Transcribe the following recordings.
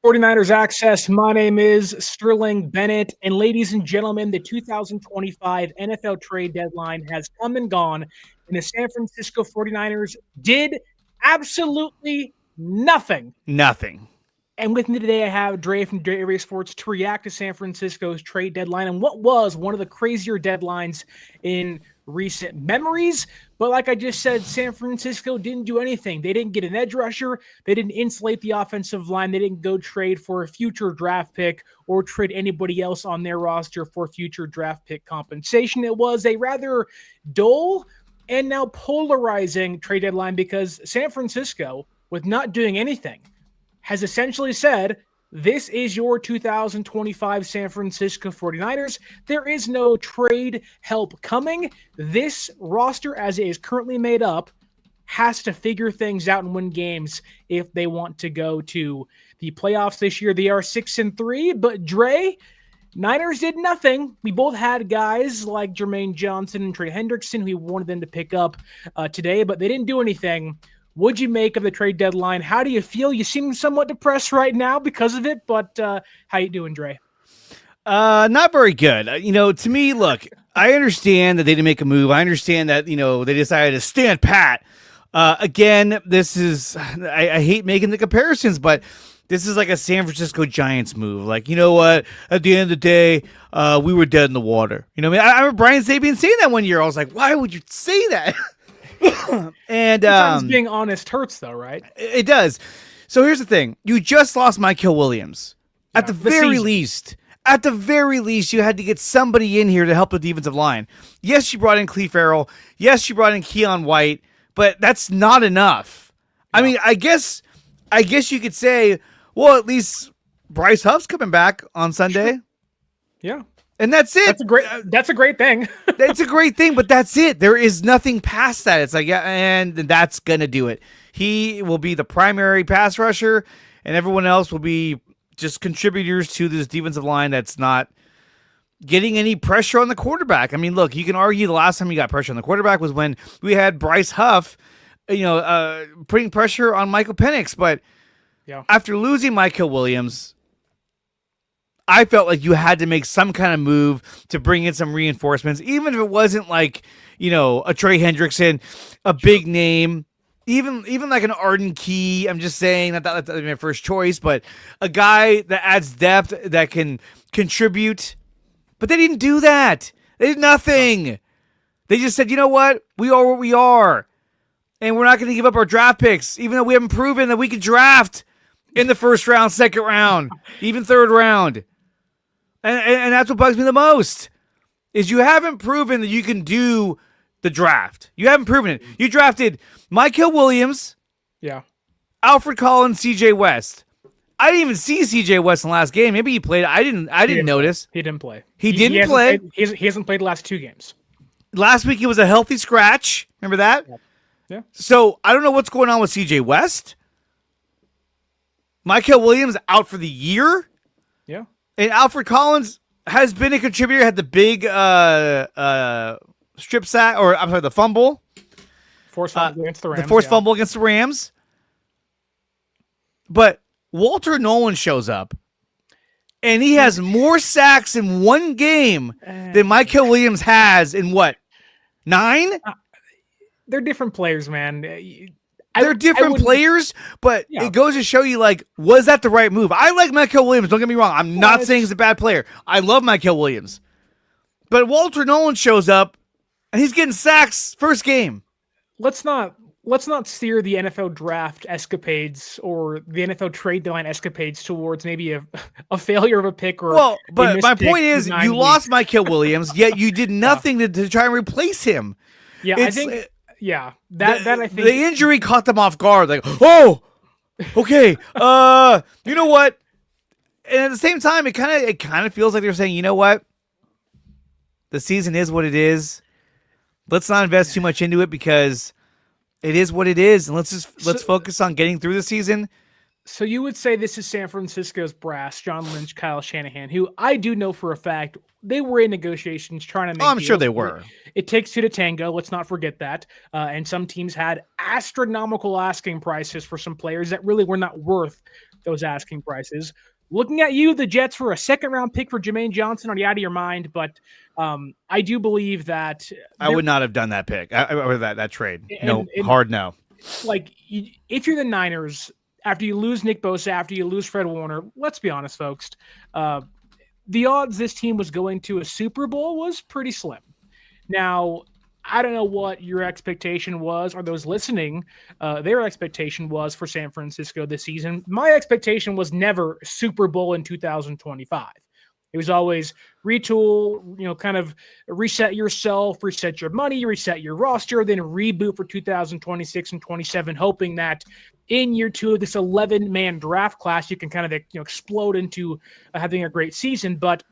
49ers Access. My name is Sterling Bennett. And ladies and gentlemen, the 2025 NFL trade deadline has come and gone. And the San Francisco 49ers did absolutely nothing. Nothing. And with me today, I have Dre from Dre Area Sports to react to San Francisco's trade deadline and what was one of the crazier deadlines in recent memories. But like I just said, San Francisco didn't do anything. They didn't get an edge rusher. They didn't insulate the offensive line. They didn't go trade for a future draft pick or trade anybody else on their roster for future draft pick compensation. It was a rather dull and now polarizing trade deadline because San Francisco, with not doing anything, has essentially said, this is your 2025 San Francisco 49ers. There is no trade help coming. This roster, as it is currently made up, has to figure things out and win games if they want to go to the playoffs this year. They are 6-3, but Dre, Niners did nothing. We both had guys like Jermaine Johnson and Trey Hendrickson who we wanted them to pick up today, but they didn't do anything. What'd you make of the trade deadline? How do you feel? You seem somewhat depressed right now because of it, but how you doing, Dre? Not very good. To me, look, I understand that they didn't make a move. I understand that, they decided to stand pat. Again, this is, I hate making the comparisons, but this is like a San Francisco Giants move. Like, you know what? At the end of the day, we were dead in the water. I remember Brian Sabian saying that one year. I was like, why would you say that? And sometimes being honest hurts, though, right? It does. So here's the thing: you just lost Mykel Williams. Yeah, At the very least, you had to get somebody in here to help the defensive line. Yes, you brought in Cleve Farrell. Yes, you brought in Keon White, but that's not enough. Yeah. I mean, I guess you could say, well, at least Bryce Huff's coming back on Sunday. Sure. Yeah. And that's it. That's a great thing. It's a great thing, but that's it. There is nothing past that. It's like, yeah, and that's going to do it. He will be the primary pass rusher, and everyone else will be just contributors to this defensive line that's not getting any pressure on the quarterback. I mean, look, you can argue the last time you got pressure on the quarterback was when we had Bryce Huff, putting pressure on Michael Penix. But after losing Mykel Williams, I felt like you had to make some kind of move to bring in some reinforcements, even if it wasn't like, a Trey Hendrickson, a big name, even like an Arden Key. I'm just saying that's my first choice, but a guy that adds depth that can contribute. But they didn't do that. They did nothing. They just said, you know what? We are what we are. And we're not going to give up our draft picks, even though we haven't proven that we can draft in the first round, second round, even third round. And that's what bugs me the most, is you haven't proven that you can do the draft. You haven't proven it. You drafted Mykel Williams, Alfred Collins, C.J. West. I didn't even see C.J. West in the last game. Maybe he played. I didn't notice. He didn't play. He didn't play. He hasn't played the last 2 games. Last week he was a healthy scratch. Remember that? Yeah. So I don't know what's going on with C.J. West. Mykel Williams out for the year. Yeah. And Alfred Collins has been a contributor, had the big strip sack, or I'm sorry, the fumble. Forced fumble against the Rams. The forced fumble against the Rams. But Walter Nolan shows up, and he has more sacks in one game than Mykel Williams has in what, 9? They're different players, man. They're different players, but it goes to show you, like, was that the right move? I like Mykel Williams. Don't get me wrong. I'm not saying he's a bad player. I love Mykel Williams. But Walter Nolan shows up, and he's getting sacks first game. Let's not steer the NFL draft escapades or the NFL trade deadline escapades towards maybe a failure of a pick or. Well, but my point is, you lost Mykel Williams, yet you did nothing to try and replace him. Yeah, I think. Yeah, that I think the injury caught them off guard. Like, oh, okay, you know what? And at the same time, it kind of feels like they're saying, you know what? The season is what it is. Let's not invest too much into it because it is what it is, and let's focus on getting through the season. So you would say this is San Francisco's brass, John Lynch, Kyle Shanahan, who I do know for a fact they were in negotiations trying to make I'm deals. sure they were. It takes 2 to tango. Let's not forget that. And some teams had astronomical asking prices for some players that really were not worth those asking prices. Looking at you, the Jets for a second-round pick for Jermaine Johnson. Are you out of your mind? But I do believe that I would not have done that pick or that trade. No, hard no. Like, if you're the Niners, after you lose Nick Bosa, after you lose Fred Warner, let's be honest, folks, the odds this team was going to a Super Bowl was pretty slim. Now, I don't know what your expectation was, or those listening, their expectation was for San Francisco this season. My expectation was never Super Bowl in 2025. It was always retool, kind of reset yourself, reset your money, reset your roster, then reboot for 2026 and 27, hoping that in year 2 of this 11-man draft class, you can kind of explode into having a great season. But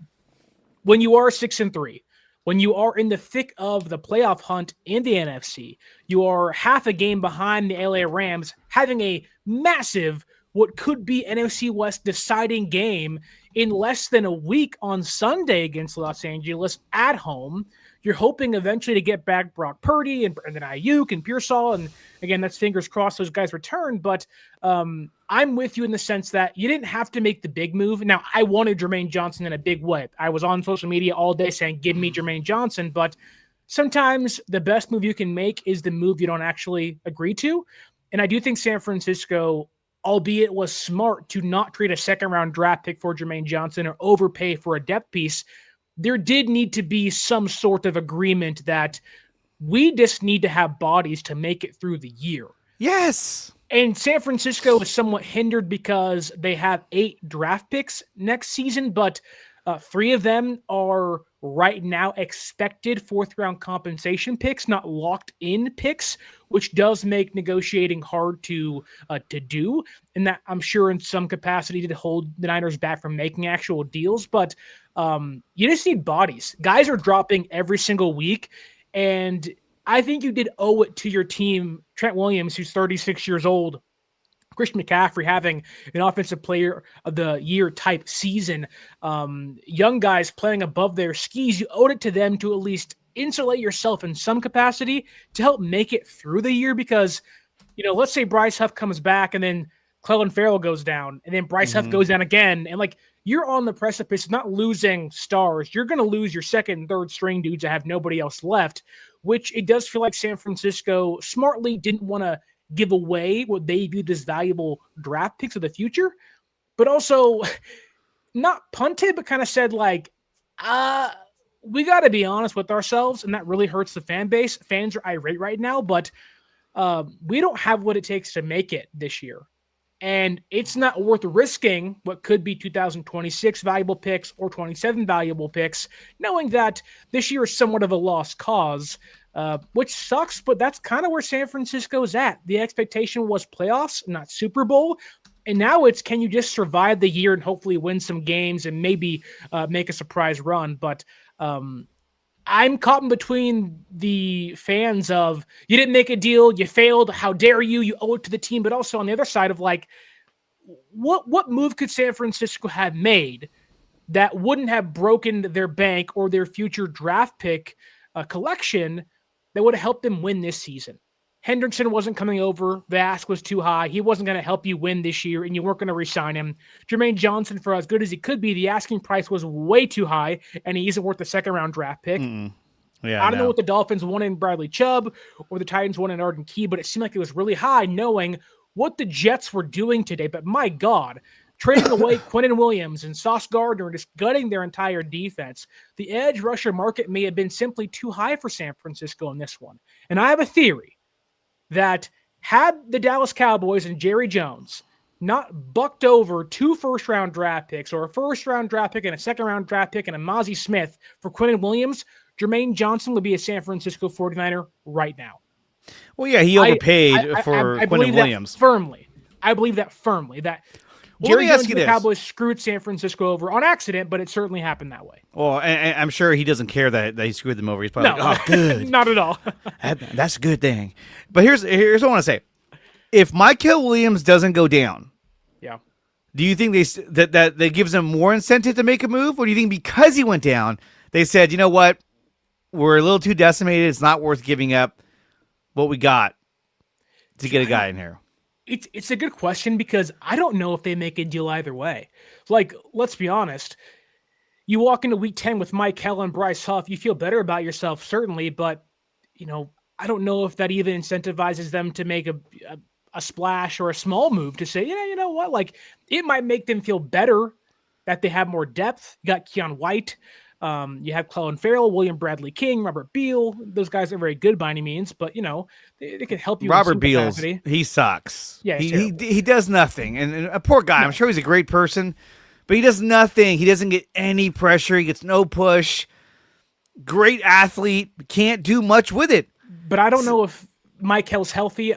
when you are 6-3, when you are in the thick of the playoff hunt in the NFC, you are half a game behind the LA Rams, having a massive, what could be NFC West deciding game in less than a week on Sunday against Los Angeles at home. You're hoping eventually to get back Brock Purdy and then Ayuk and Pearsall. And again, that's fingers crossed those guys return. But I'm with you in the sense that you didn't have to make the big move. Now, I wanted Jermaine Johnson in a big way. I was on social media all day saying, give me Jermaine Johnson. But sometimes the best move you can make is the move you don't actually agree to. And I do think San Francisco, albeit was smart to not trade a second-round draft pick for Jermaine Johnson or overpay for a depth piece, there did need to be some sort of agreement that we just need to have bodies to make it through the year. Yes. And San Francisco is somewhat hindered because they have 8 draft picks next season, but 3 of them are right now expected 4th-round compensation picks, not locked-in picks, which does make negotiating hard to do. And that, I'm sure, in some capacity to hold the Niners back from making actual deals. But you just need bodies. Guys are dropping every single week, and I think you did owe it to your team, Trent Williams, who's 36 years old, Christian McCaffrey having an offensive player of the year type season, young guys playing above their skis. You owed it to them to at least insulate yourself in some capacity to help make it through the year. Because, let's say Bryce Huff comes back and then Clelin Ferrell goes down and then Bryce Huff goes down again. And you're on the precipice of not losing stars. You're going to lose your second and third string dudes that have nobody else left, which it does feel like San Francisco smartly didn't want to give away what they viewed as valuable draft picks of the future, but also not punted, but kind of said we got to be honest with ourselves, and that really hurts the fan base. Fans are irate right now, but we don't have what it takes to make it this year. And it's not worth risking what could be 2026 valuable picks or 27 valuable picks, knowing that this year is somewhat of a lost cause, which sucks, but that's kind of where San Francisco is at. The expectation was playoffs, not Super Bowl. And now it's, can you just survive the year and hopefully win some games and maybe make a surprise run? But I'm caught in between the fans of, you didn't make a deal, you failed, how dare you, you owe it to the team. But also on the other side of what move could San Francisco have made that wouldn't have broken their bank or their future draft pick collection that would have helped them win this season? Hendrickson wasn't coming over. The ask was too high. He wasn't going to help you win this year, and you weren't going to re-sign him. Jermaine Johnson, for as good as he could be, the asking price was way too high, and he isn't worth the second-round draft pick. Yeah, I don't know what the Dolphins wanted in Bradley Chubb or the Titans wanted in Arden Key, but it seemed like it was really high knowing what the Jets were doing today. But my God, trading away Quinnen Williams and Sauce Gardner and just gutting their entire defense, the edge rusher market may have been simply too high for San Francisco in this one. And I have a theory that had the Dallas Cowboys and Jerry Jones not bucked over 2 first-round draft picks or a first-round draft pick and a second-round draft pick and a Mozzie Smith for Quinnen Williams, Jermaine Johnson would be a San Francisco 49er right now. Well, yeah, he overpaid for Quinnen Williams. I believe that firmly. That Well, Jerry let me ask Jones you and the this. Cowboys screwed San Francisco over on accident, but it certainly happened that way. Well, and I'm sure he doesn't care that he screwed them over. He's probably like, oh, good. Not at all. That's a good thing. But here's what I want to say. If Mykel Williams doesn't go down, Yeah. do you think that gives them more incentive to make a move? Or do you think because he went down, they said, you know what, we're a little too decimated. It's not worth giving up what we got to get a guy in here? It's a good question because I don't know if they make a deal either way. Like, let's be honest. You walk into week 10 with Mykel and Bryce Huff, you feel better about yourself, certainly, but, I don't know if that even incentivizes them to make a splash or a small move to say, yeah, you know what? Like, it might make them feel better that they have more depth. You got Keon White. You have Clelin Ferrell, William Bradley King, Robert Beal. Those guys aren't very good by any means, but, they can help you. Robert Beals, he sucks. Yeah, he does nothing. And a poor guy. No. I'm sure he's a great person. But he does nothing. He doesn't get any pressure. He gets no push. Great athlete. Can't do much with it. But I don't know if Mykel's healthy.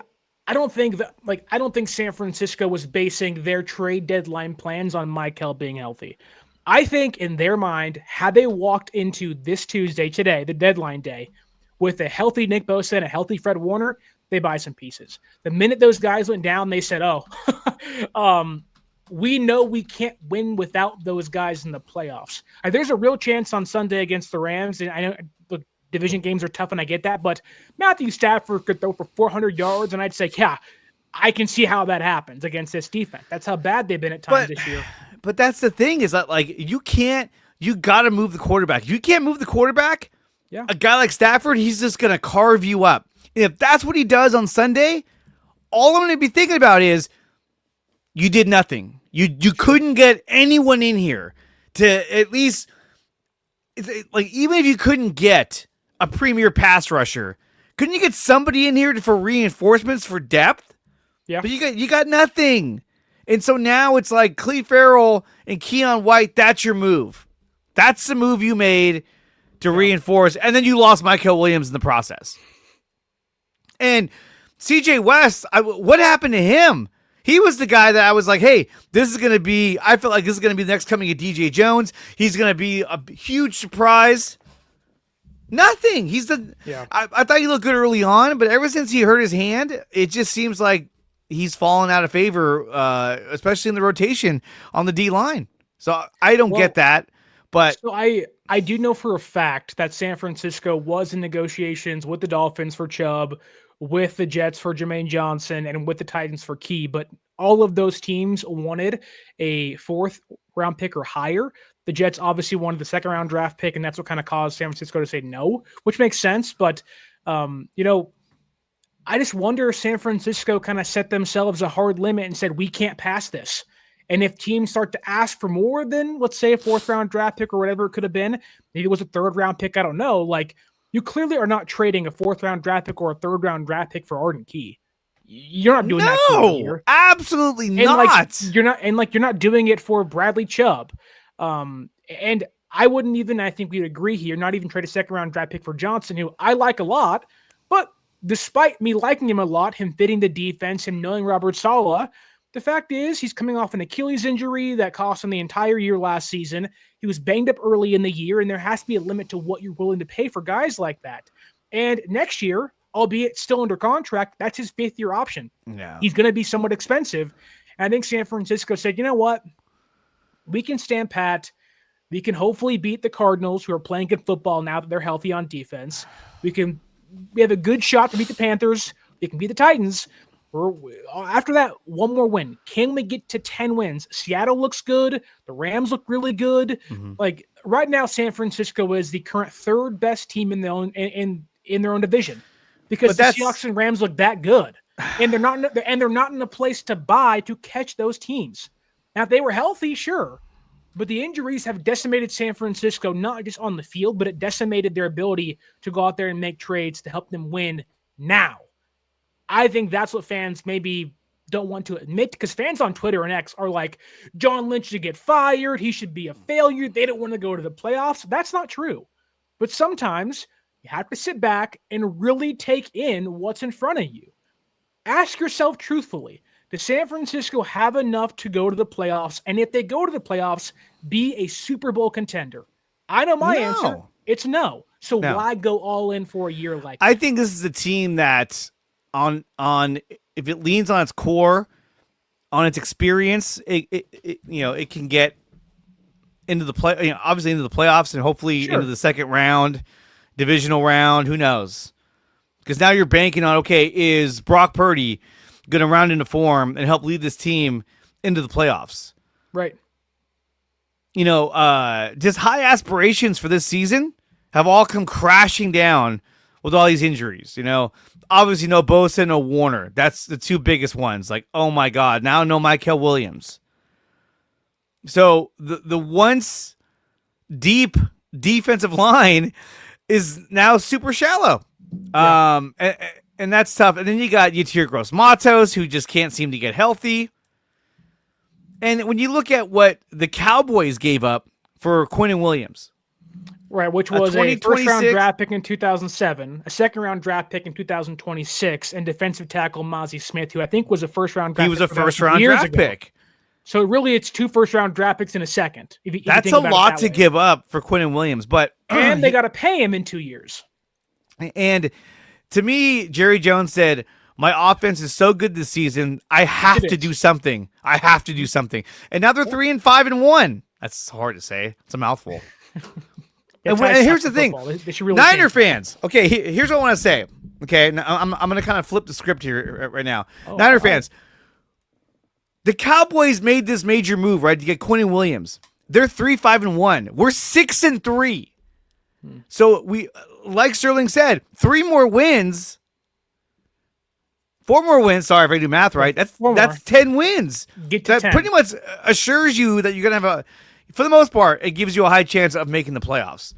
I don't think San Francisco was basing their trade deadline plans on Mykel being healthy. I think in their mind, had they walked into this Tuesday, today, the deadline day, with a healthy Nick Bosa and a healthy Fred Warner, they buy some pieces. The minute those guys went down, they said, we know we can't win without those guys in the playoffs. There's a real chance on Sunday against the Rams, and I know the division games are tough, and I get that, but Matthew Stafford could throw for 400 yards, and I'd say, yeah, I can see how that happens against this defense. That's how bad they've been at times this year. But that's the thing is that, like, you got to move the quarterback. You can't move the quarterback. Yeah. A guy like Stafford, he's just going to carve you up. And if that's what he does on Sunday, all I'm going to be thinking about is you did nothing. You couldn't get anyone in here to at least, like, even if you couldn't get a premier pass rusher, couldn't you get somebody in here for reinforcements for depth? Yeah. But you got nothing. And so now it's like Clelin Ferrell and Keon White, that's your move. That's the move you made to reinforce. And then you lost Mykel Williams in the process. And CJ West, what happened to him? He was the guy that I was like, hey, I feel like this is going to be the next coming of DJ Jones. He's going to be a huge surprise. Nothing. I thought he looked good early on, but ever since he hurt his hand, it just seems like he's fallen out of favor, especially in the rotation on the D line. So I don't get that. But so I do know for a fact that San Francisco was in negotiations with the Dolphins for Chubb, with the Jets for Jermaine Johnson, and with the Titans for Key. But all of those teams wanted a 4th round pick or higher. The Jets obviously wanted the 2nd round draft pick, and that's what kind of caused San Francisco to say no, which makes sense. But, I just wonder if San Francisco kind of set themselves a hard limit and said, we can't pass this. And if teams start to ask for more than, let's say, a 4th round draft pick or whatever it could have been, maybe it was a 3rd round pick, I don't know. Like, you clearly are not trading a 4th round draft pick or a 3rd round draft pick for Arden Key. You're not doing that. No, absolutely not. You're not doing it for Bradley Chubb. And I wouldn't even, I think we'd agree here, not even trade a 2nd round draft pick for Johnson, who I like a lot, but despite me liking him a lot, him fitting the defense, him knowing Robert Saleh, the fact is he's coming off an Achilles injury that cost him the entire year last season. He was banged up early in the year, and there has to be a limit to what you're willing to pay for guys like that. And next year, albeit still under contract, that's his 5th year option. Yeah. He's going to be somewhat expensive. And I think San Francisco said, you know what? We can stand pat. We can hopefully beat the Cardinals, who are playing good football now that they're healthy on defense. We have a good shot to beat the Panthers. We can beat the Titans. After that, one more win. Can we get to 10 wins? Seattle looks good. The Rams look really good. Mm-hmm. Like right now, San Francisco is the current 3rd best team in their own division because the Seahawks and Rams look that good, and they're not in a place to buy to catch those teams. Now, if they were healthy, sure, but the injuries have decimated San Francisco not just on the field, but it decimated their ability to go out there and make trades to help them win now. I think that's what fans maybe don't want to admit, because fans on Twitter and X are like, John Lynch should get fired. He should be a failure. They don't want to go to the playoffs. That's not true. But sometimes you have to sit back and really take in what's in front of you. Ask yourself truthfully, does San Francisco have enough to go to the playoffs? And if they go to the playoffs, be a Super Bowl contender? I know my answer. It's no. So why go all in for a year like that? I think this is a team that on if it leans on its core, on its experience, it can get into the play, obviously into the playoffs and hopefully into the 2nd round, divisional round. Who knows? Because now you're banking on, okay, is Brock Purdy going to round into form and help lead this team into the playoffs. Right. You know, just high aspirations for this season have all come crashing down with all these injuries. You know, obviously no Bosa, no Warner. That's the two biggest ones. Like, oh my God, now no Mykel Williams. So the once deep defensive line is now super shallow. Yeah. And that's tough. And then you got Yetur Gross-Matos, who just can't seem to get healthy. And when you look at what the Cowboys gave up for Quinnen Williams, right, which was a first-round draft pick in 2007, a second-round draft pick in 2026, and defensive tackle Mazi Smith, who I think was a first-round draft pick. He was a first-round draft pick. So really, it's two first-round draft picks in a second. That's a lot to give up for Quinnen Williams, but and they got to pay him in 2 years. And to me, Jerry Jones said, my offense is so good this season, I have to do something. I have to do something. And now they're 3-5-1. That's hard to say. It's a mouthful. And here's the thing. Really Niner fans. Okay, here's what I want to say. Okay, now I'm going to kind of flip the script here right now. Niner fans, the Cowboys made this major move, right, to get Quinnen Williams. They're 3-5-1. We're 6-3. So we, like Sterling said, 4 more wins. Sorry if I do math right. That's 10 wins. Get to that 10. Pretty much assures you that you're gonna have for the most part, it gives you a high chance of making the playoffs.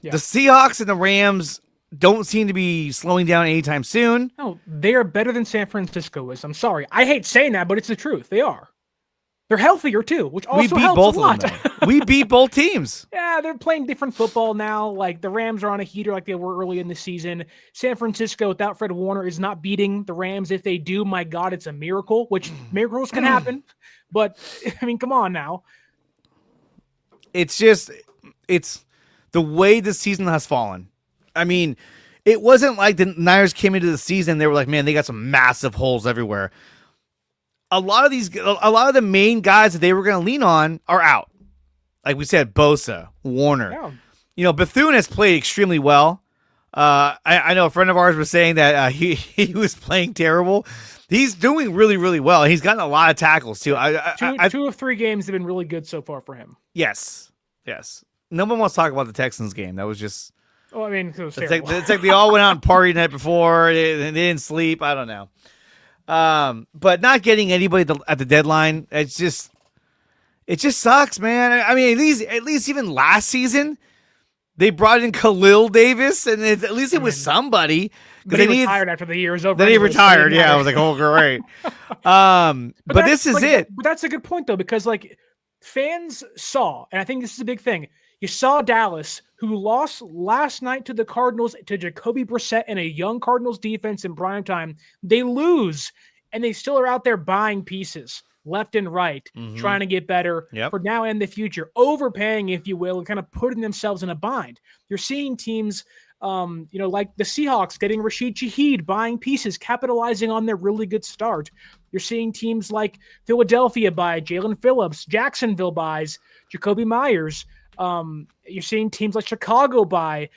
Yeah. The Seahawks and the Rams don't seem to be slowing down anytime soon. No, they are better than San Francisco is. I'm sorry. I hate saying that, but it's the truth. They are. They're healthier too, which also helps both a lot. Of them, we beat both teams. Yeah, they're playing different football now. Like the Rams are on a heater like they were early in the season. San Francisco without Fred Warner is not beating the Rams. If they do, my God, it's a miracle, which miracles can happen. But I mean, come on now. It's the way the season has fallen. I mean, it wasn't like the Niners came into the season, they were like, man, they got some massive holes everywhere. A lot of the main guys that they were going to lean on are out. Like we said, Bosa, Warner. Yeah. You know, Bethune has played extremely well. I know a friend of ours was saying that he was playing terrible. He's doing really, really well. He's gotten a lot of tackles, too. Two of 3 games have been really good so far for him. Yes. No one wants to talk about the Texans game. That was just... Oh, I mean, it was it's like they all went out and partied the night before. They didn't sleep. I don't know. But not getting anybody at the deadline, it just sucks, man. I mean, at least even last season, they brought in Khalil Davis, and at least it was somebody. But he retired after the year was over. Then he retired. Yeah, I was like, oh, great. But this is it. But that's a good point, though, because like fans saw, and I think this is a big thing. You saw Dallas, who lost last night to the Cardinals, to Jacoby Brissett and a young Cardinals defense in prime time. They lose, and they still are out there buying pieces left and right, trying to get better for now and the future, overpaying, if you will, and kind of putting themselves in a bind. You're seeing teams, like the Seahawks getting Rashid Shaheed, buying pieces, capitalizing on their really good start. You're seeing teams like Philadelphia buy Jalen Phillips, Jacksonville buys Jacoby Myers. You're seeing teams like Chicago buy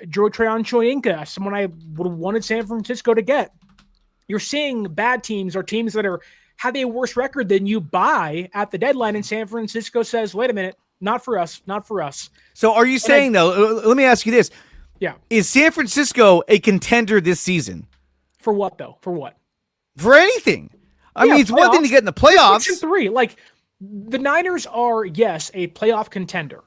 George Treon-Choyinka, someone I would have wanted San Francisco to get. You're seeing bad teams or teams that have a worse record than you buy at the deadline, and San Francisco says, wait a minute, not for us. So are you saying, though, let me ask you this. Yeah. Is San Francisco a contender this season? For what, though? For what? For anything. I mean, it's one thing to get in the playoffs. 6-3. Like, the Niners are, yes, a playoff contender.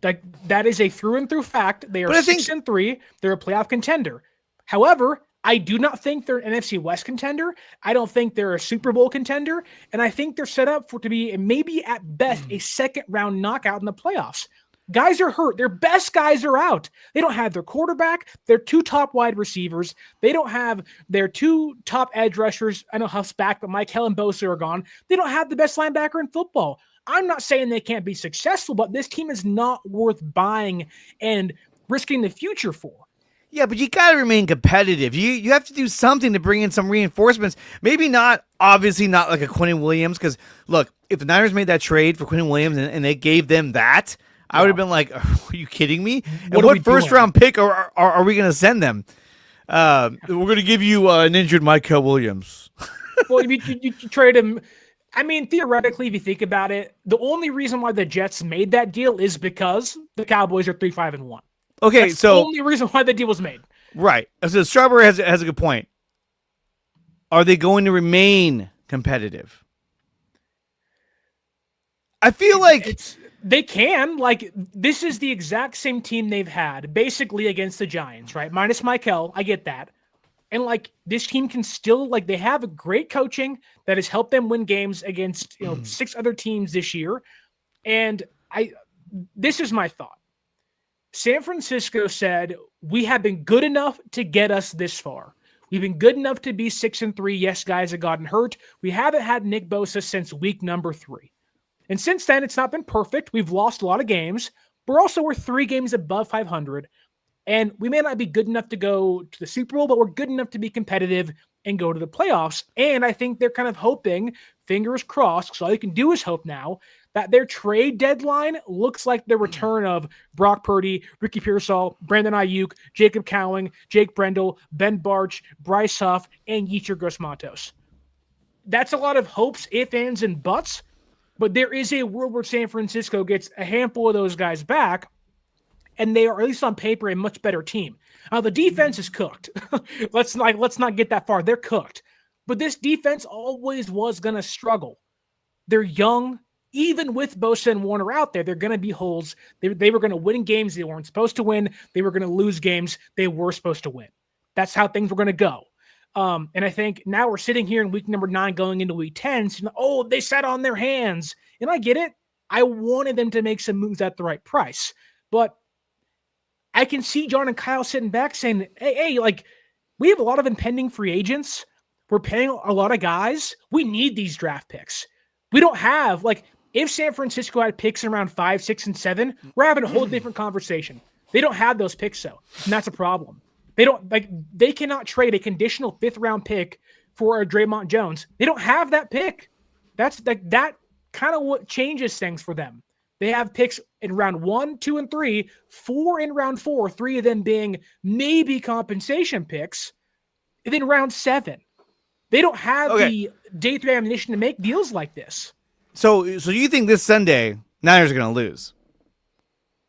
That is a through and through fact. They are 6-3. They're a playoff contender. However, I do not think they're an NFC West contender. I don't think they're a Super Bowl contender. And I think they're set up to be maybe at best a second round knockout in the playoffs. Guys are hurt. Their best guys are out. They don't have their quarterback, their 2 top wide receivers. They don't have their 2 top edge rushers. I know Huff's back, but Mykel and Bosa are gone. They don't have the best linebacker in football. I'm not saying they can't be successful, but this team is not worth buying and risking the future for. Yeah, but you got to remain competitive. You have to do something to bring in some reinforcements. Maybe obviously not like a Quinnen Williams, because, look, if the Niners made that trade for Quinnen Williams and they gave them that, I would have been like, are you kidding me? And what first-round pick are we going to send them? We're going to give you an injured Mykel Williams. Well, you trade him. I mean, theoretically, if you think about it, the only reason why the Jets made that deal is because the Cowboys are 3-5-1. Okay, That's so the only reason why the deal was made. right. So Strawberry has a good point. Are they going to remain competitive? I feel like they can. Like, this is the exact same team they've had basically against the Giants, right? Minus Mykel. I get that. And like, this team can still, like, they have a great coaching that has helped them win games against, 6 other teams this year. And this is my thought. San Francisco said, we have been good enough to get us this far. We've been good enough to be 6-3. Yes, guys have gotten hurt. We haven't had Nick Bosa since week number 3. And since then, it's not been perfect. We've lost a lot of games. But we're 3 games above 500. And we may not be good enough to go to the Super Bowl, but we're good enough to be competitive and go to the playoffs. And I think they're kind of hoping, fingers crossed, because all you can do is hope now, that their trade deadline looks like the return of Brock Purdy, Ricky Pearsall, Brandon Ayuk, Jacob Cowing, Jake Brendel, Ben Barch, Bryce Huff, and Yetur Gross-Matos. That's a lot of hopes, ifs, ands, and buts, but there is a world where San Francisco gets a handful of those guys back, and they are, at least on paper, a much better team. Now, the defense is cooked. Let's not get that far. They're cooked. But this defense always was going to struggle. They're young. Even with Bosa and Warner out there, they're going to be holes. They were going to win games they weren't supposed to win. They were going to lose games they were supposed to win. That's how things were going to go. And I think now we're sitting here in week number 9 going into week 10. So, they sat on their hands. And I get it. I wanted them to make some moves at the right price. But I can see John and Kyle sitting back saying, hey, like, we have a lot of impending free agents. We're paying a lot of guys. We need these draft picks. We don't have, like, if San Francisco had picks in around 5, 6, and 7, we're having a whole different conversation. They don't have those picks, though, and that's a problem. They cannot trade a conditional 5th round pick for a Draymond Jones. They don't have that pick. That's like that kind of what changes things for them. They have picks in round 1, 2, and 3, 4 in round 4, 3 of them being maybe compensation picks, and then round 7. They don't have the day 3 ammunition to make deals like this. So you think this Sunday Niners are going to lose?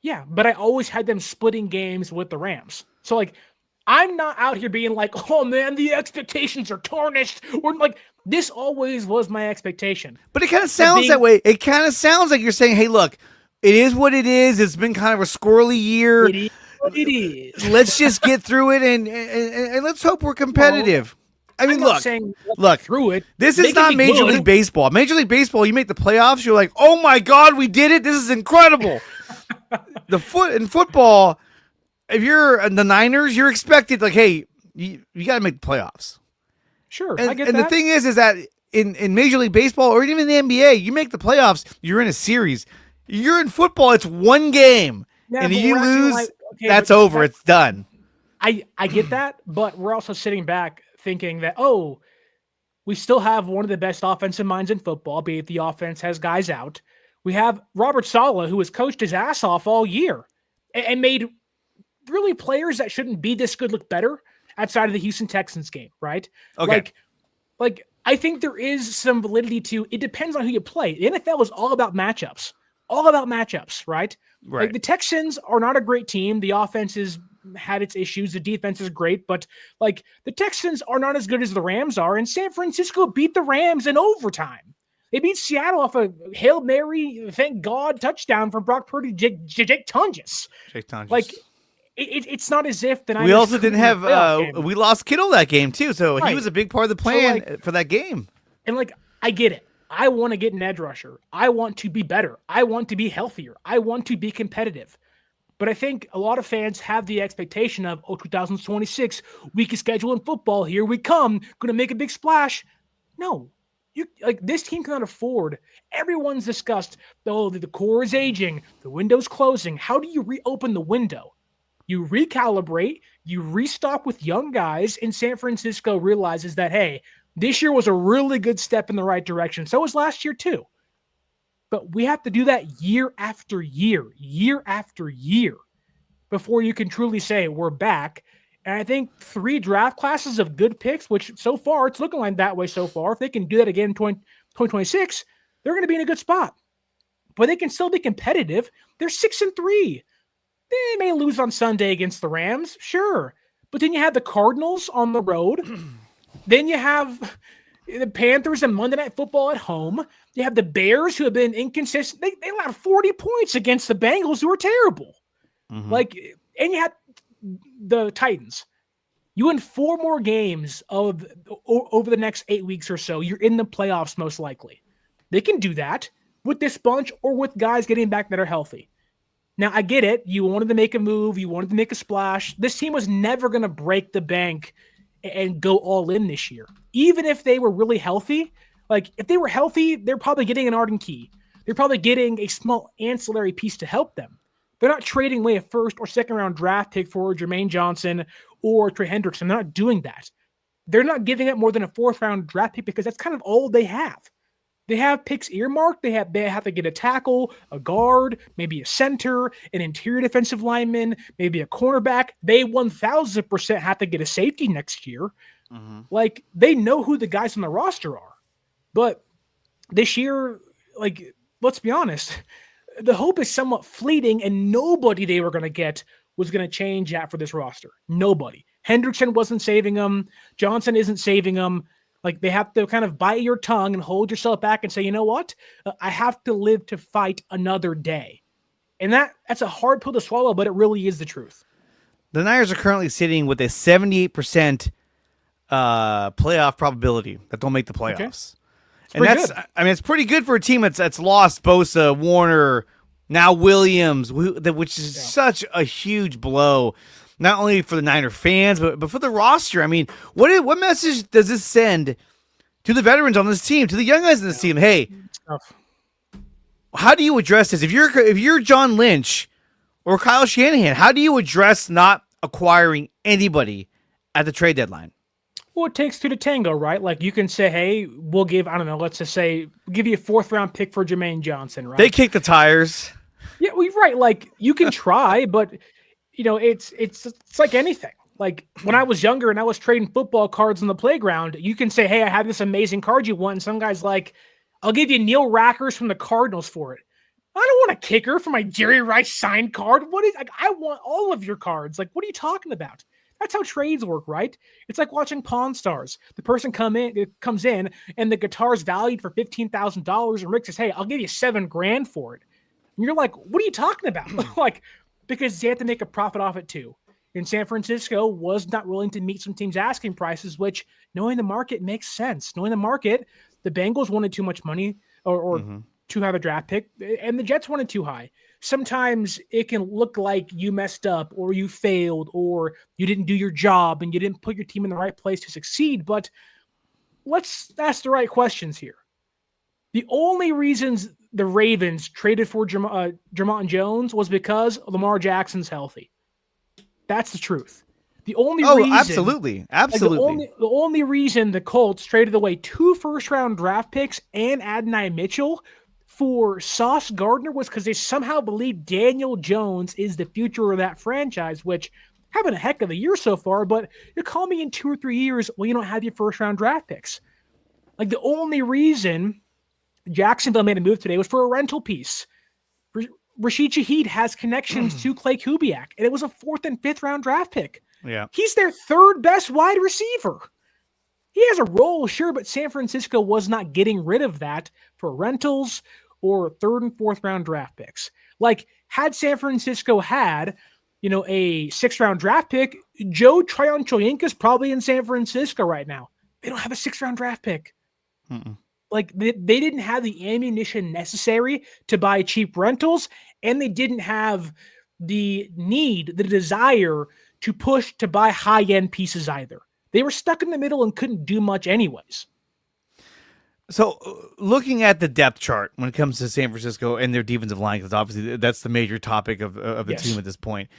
Yeah, but I always had them splitting games with the Rams. So, like, I'm not out here being like, oh, man, the expectations are tarnished. Or, like, this always was my expectation. But it kind of sounds that way. It kind of sounds like you're saying, hey, look, it is what it is. It's been kind of a squirrely year. It is what it is. Let's just get through it and let's hope we're competitive. I mean, look, through it. This is not Major League Baseball. Major League Baseball, you make the playoffs, you're like, oh my God, we did it. This is incredible. In football, if you're the Niners, you're expected, like, hey, you got to make the playoffs. Sure, and, I get and that. the thing is that in Major League Baseball or even the NBA, you make the playoffs, you're in a series. You're in football, it's one game. Yeah, and you lose, like, that's over. It's done. I get that, but we're also sitting back thinking that, we still have one of the best offensive minds in football, be it the offense has guys out. We have Robert Saleh, who has coached his ass off all year and made really players that shouldn't be this good look better outside of the Houston Texans game, right? Okay. Like I think there is some validity to it. Depends on who you play. The NFL is all about matchups. Right? Right. Like, the Texans are not a great team. The offense has had its issues. The defense is great, but like the Texans are not as good as the Rams are. And San Francisco beat the Rams in overtime. They beat Seattle off a Hail Mary, thank God, touchdown from Brock Purdy, Jake Tunges. Like, it's not as if that we also didn't have we lost Kittle that game too, so he was a big part of the plan for that game. And like, I get it. I want to get an edge rusher. I want to be better. I want to be healthier. I want to be competitive. But I think a lot of fans have the expectation of, 2026, weakest schedule in football. Here we come. Going to make a big splash. No. This team cannot afford. Everyone's discussed, the core is aging. The window's closing. How do you reopen the window? You recalibrate. You restock with young guys. And San Francisco realizes that, hey, this year was a really good step in the right direction. So was last year too. But we have to do that year after year, before you can truly say we're back. And I think 3 draft classes of good picks, which so far it's looking like that way so far. If they can do that again in 2026, they're going to be in a good spot. But they can still be competitive. They're 6-3. They may lose on Sunday against the Rams, sure. But then you have the Cardinals on the road. Then you have the Panthers and Monday Night Football at home. You have the Bears, who have been inconsistent. They allowed 40 points against the Bengals, who are terrible. Mm-hmm. And you have the Titans. You win 4 more games over the next 8 weeks or so. You're in the playoffs most likely. They can do that with this bunch or with guys getting back that are healthy. Now, I get it. You wanted to make a move. You wanted to make a splash. This team was never going to break the bank and go all in this year. Even if they were really healthy, if they were healthy, they're probably getting an Arden Key. They're probably getting a small ancillary piece to help them. They're not trading away a first or second round draft pick for Jermaine Johnson or Trey Hendrickson. They're not doing that. They're not giving up more than a 4th round draft pick because that's kind of all they have. They have picks earmarked. They have to get a tackle, a guard, maybe a center, an interior defensive lineman, maybe a cornerback. They 1,000% have to get a safety next year. Mm-hmm. They know who the guys on the roster are. But this year, let's be honest, the hope is somewhat fleeting, and nobody they were going to get was going to change that for this roster. Nobody. Hendrickson wasn't saving them. Johnson isn't saving them. They have to kind of bite your tongue and hold yourself back and say, you know what? I have to live to fight another day. And that's a hard pill to swallow, but it really is the truth. The Niners are currently sitting with a 78% playoff probability that they'll make the playoffs. Okay. It's pretty good for a team that's lost Bosa, Warner, now Williams, which is such a huge blow. Not only for the Niner fans, but for the roster. What message does this send to the veterans on this team, to the young guys on this team? Hey, how do you address this? If you're John Lynch or Kyle Shanahan, how do you address not acquiring anybody at the trade deadline? Well, it takes 2 to tango, right? You can say, hey, we'll give, I don't know, let's just say, we'll give you a 4th round pick for Jermaine Johnson, right? They kick the tires. Yeah, right. You can try, but it's like anything. When I was younger and I was trading football cards on the playground, you can say, hey, I have this amazing card you want. And some guy's like, I'll give you Neil Rackers from the Cardinals for it. I don't want a kicker for my Jerry Rice signed card. I want all of your cards. What are you talking about? That's how trades work, right? It's like watching Pawn Stars. The person comes in and the guitar's valued for $15,000 and Rick says, hey, I'll give you $7,000 for it. And you're like, what are you talking about? Because they have to make a profit off it too. And San Francisco was not willing to meet some teams' asking prices, which, knowing the market, makes sense. Knowing the market, the Bengals wanted too much money or too high of a draft pick, and the Jets wanted too high. Sometimes it can look like you messed up or you failed or you didn't do your job and you didn't put your team in the right place to succeed. But let's ask the right questions here. The only reasons the Ravens traded for Jermont Jones was because Lamar Jackson's healthy. That's the truth. The only reason, absolutely. The only reason the Colts traded away 2 first-round draft picks and Adonai Mitchell for Sauce Gardner was because they somehow believe Daniel Jones is the future of that franchise, which having a heck of a year so far, but you're calling me in 2 or 3 years when you don't have your first-round draft picks. The only reason Jacksonville made a move today was for a rental piece. Rashid Shaheed has connections to Clay Kubiak, and it was a 4th and 5th round draft pick. Yeah. He's their 3rd best wide receiver. He has a role, sure, but San Francisco was not getting rid of that for rentals or 3rd and 4th round draft picks. Had San Francisco had, a 6th round draft pick, Joe Tryon-Shoyinka's probably in San Francisco right now. They don't have a 6th round draft pick. Mm-mm. They didn't have the ammunition necessary to buy cheap rentals, and they didn't have the desire to push to buy high-end pieces either. They were stuck in the middle and couldn't do much anyways. So looking at the depth chart when it comes to San Francisco and their defensive line, because obviously that's the major topic of the team at this point.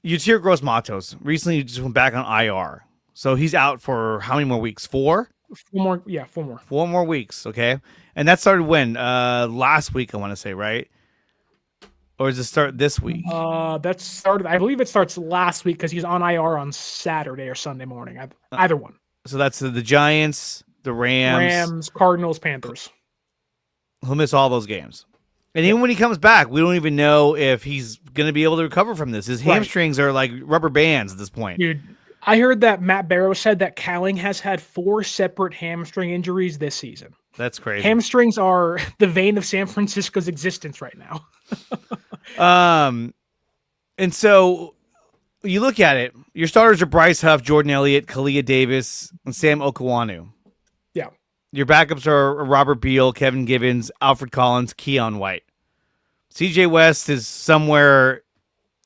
Yatir Gross-Matos recently just went back on IR. So he's out for how many more weeks? 4? 4 more. Yeah, 4 more. 4 more weeks, okay? And that started when? Last week, I want to say, right? or does it start this week? That started. I believe it starts last week because he's on IR on Saturday or Sunday morning. Either one. So that's the Giants, the Rams, Cardinals, Panthers. He'll miss all those games. And even when he comes back, we don't even know if he's going to be able to recover from this. His hamstrings are like rubber bands at this point. Dude, I heard that Matt Barrow said that Cowling has had 4 separate hamstring injuries this season. That's crazy. Hamstrings are the vein of San Francisco's existence right now. And so you look at it, your starters are Bryce Huff, Jordan Elliott, Kalia Davis, and Sam Okawanu. Yeah. Your backups are Robert Beal, Kevin Givens, Alfred Collins, Keon White. CJ West is somewhere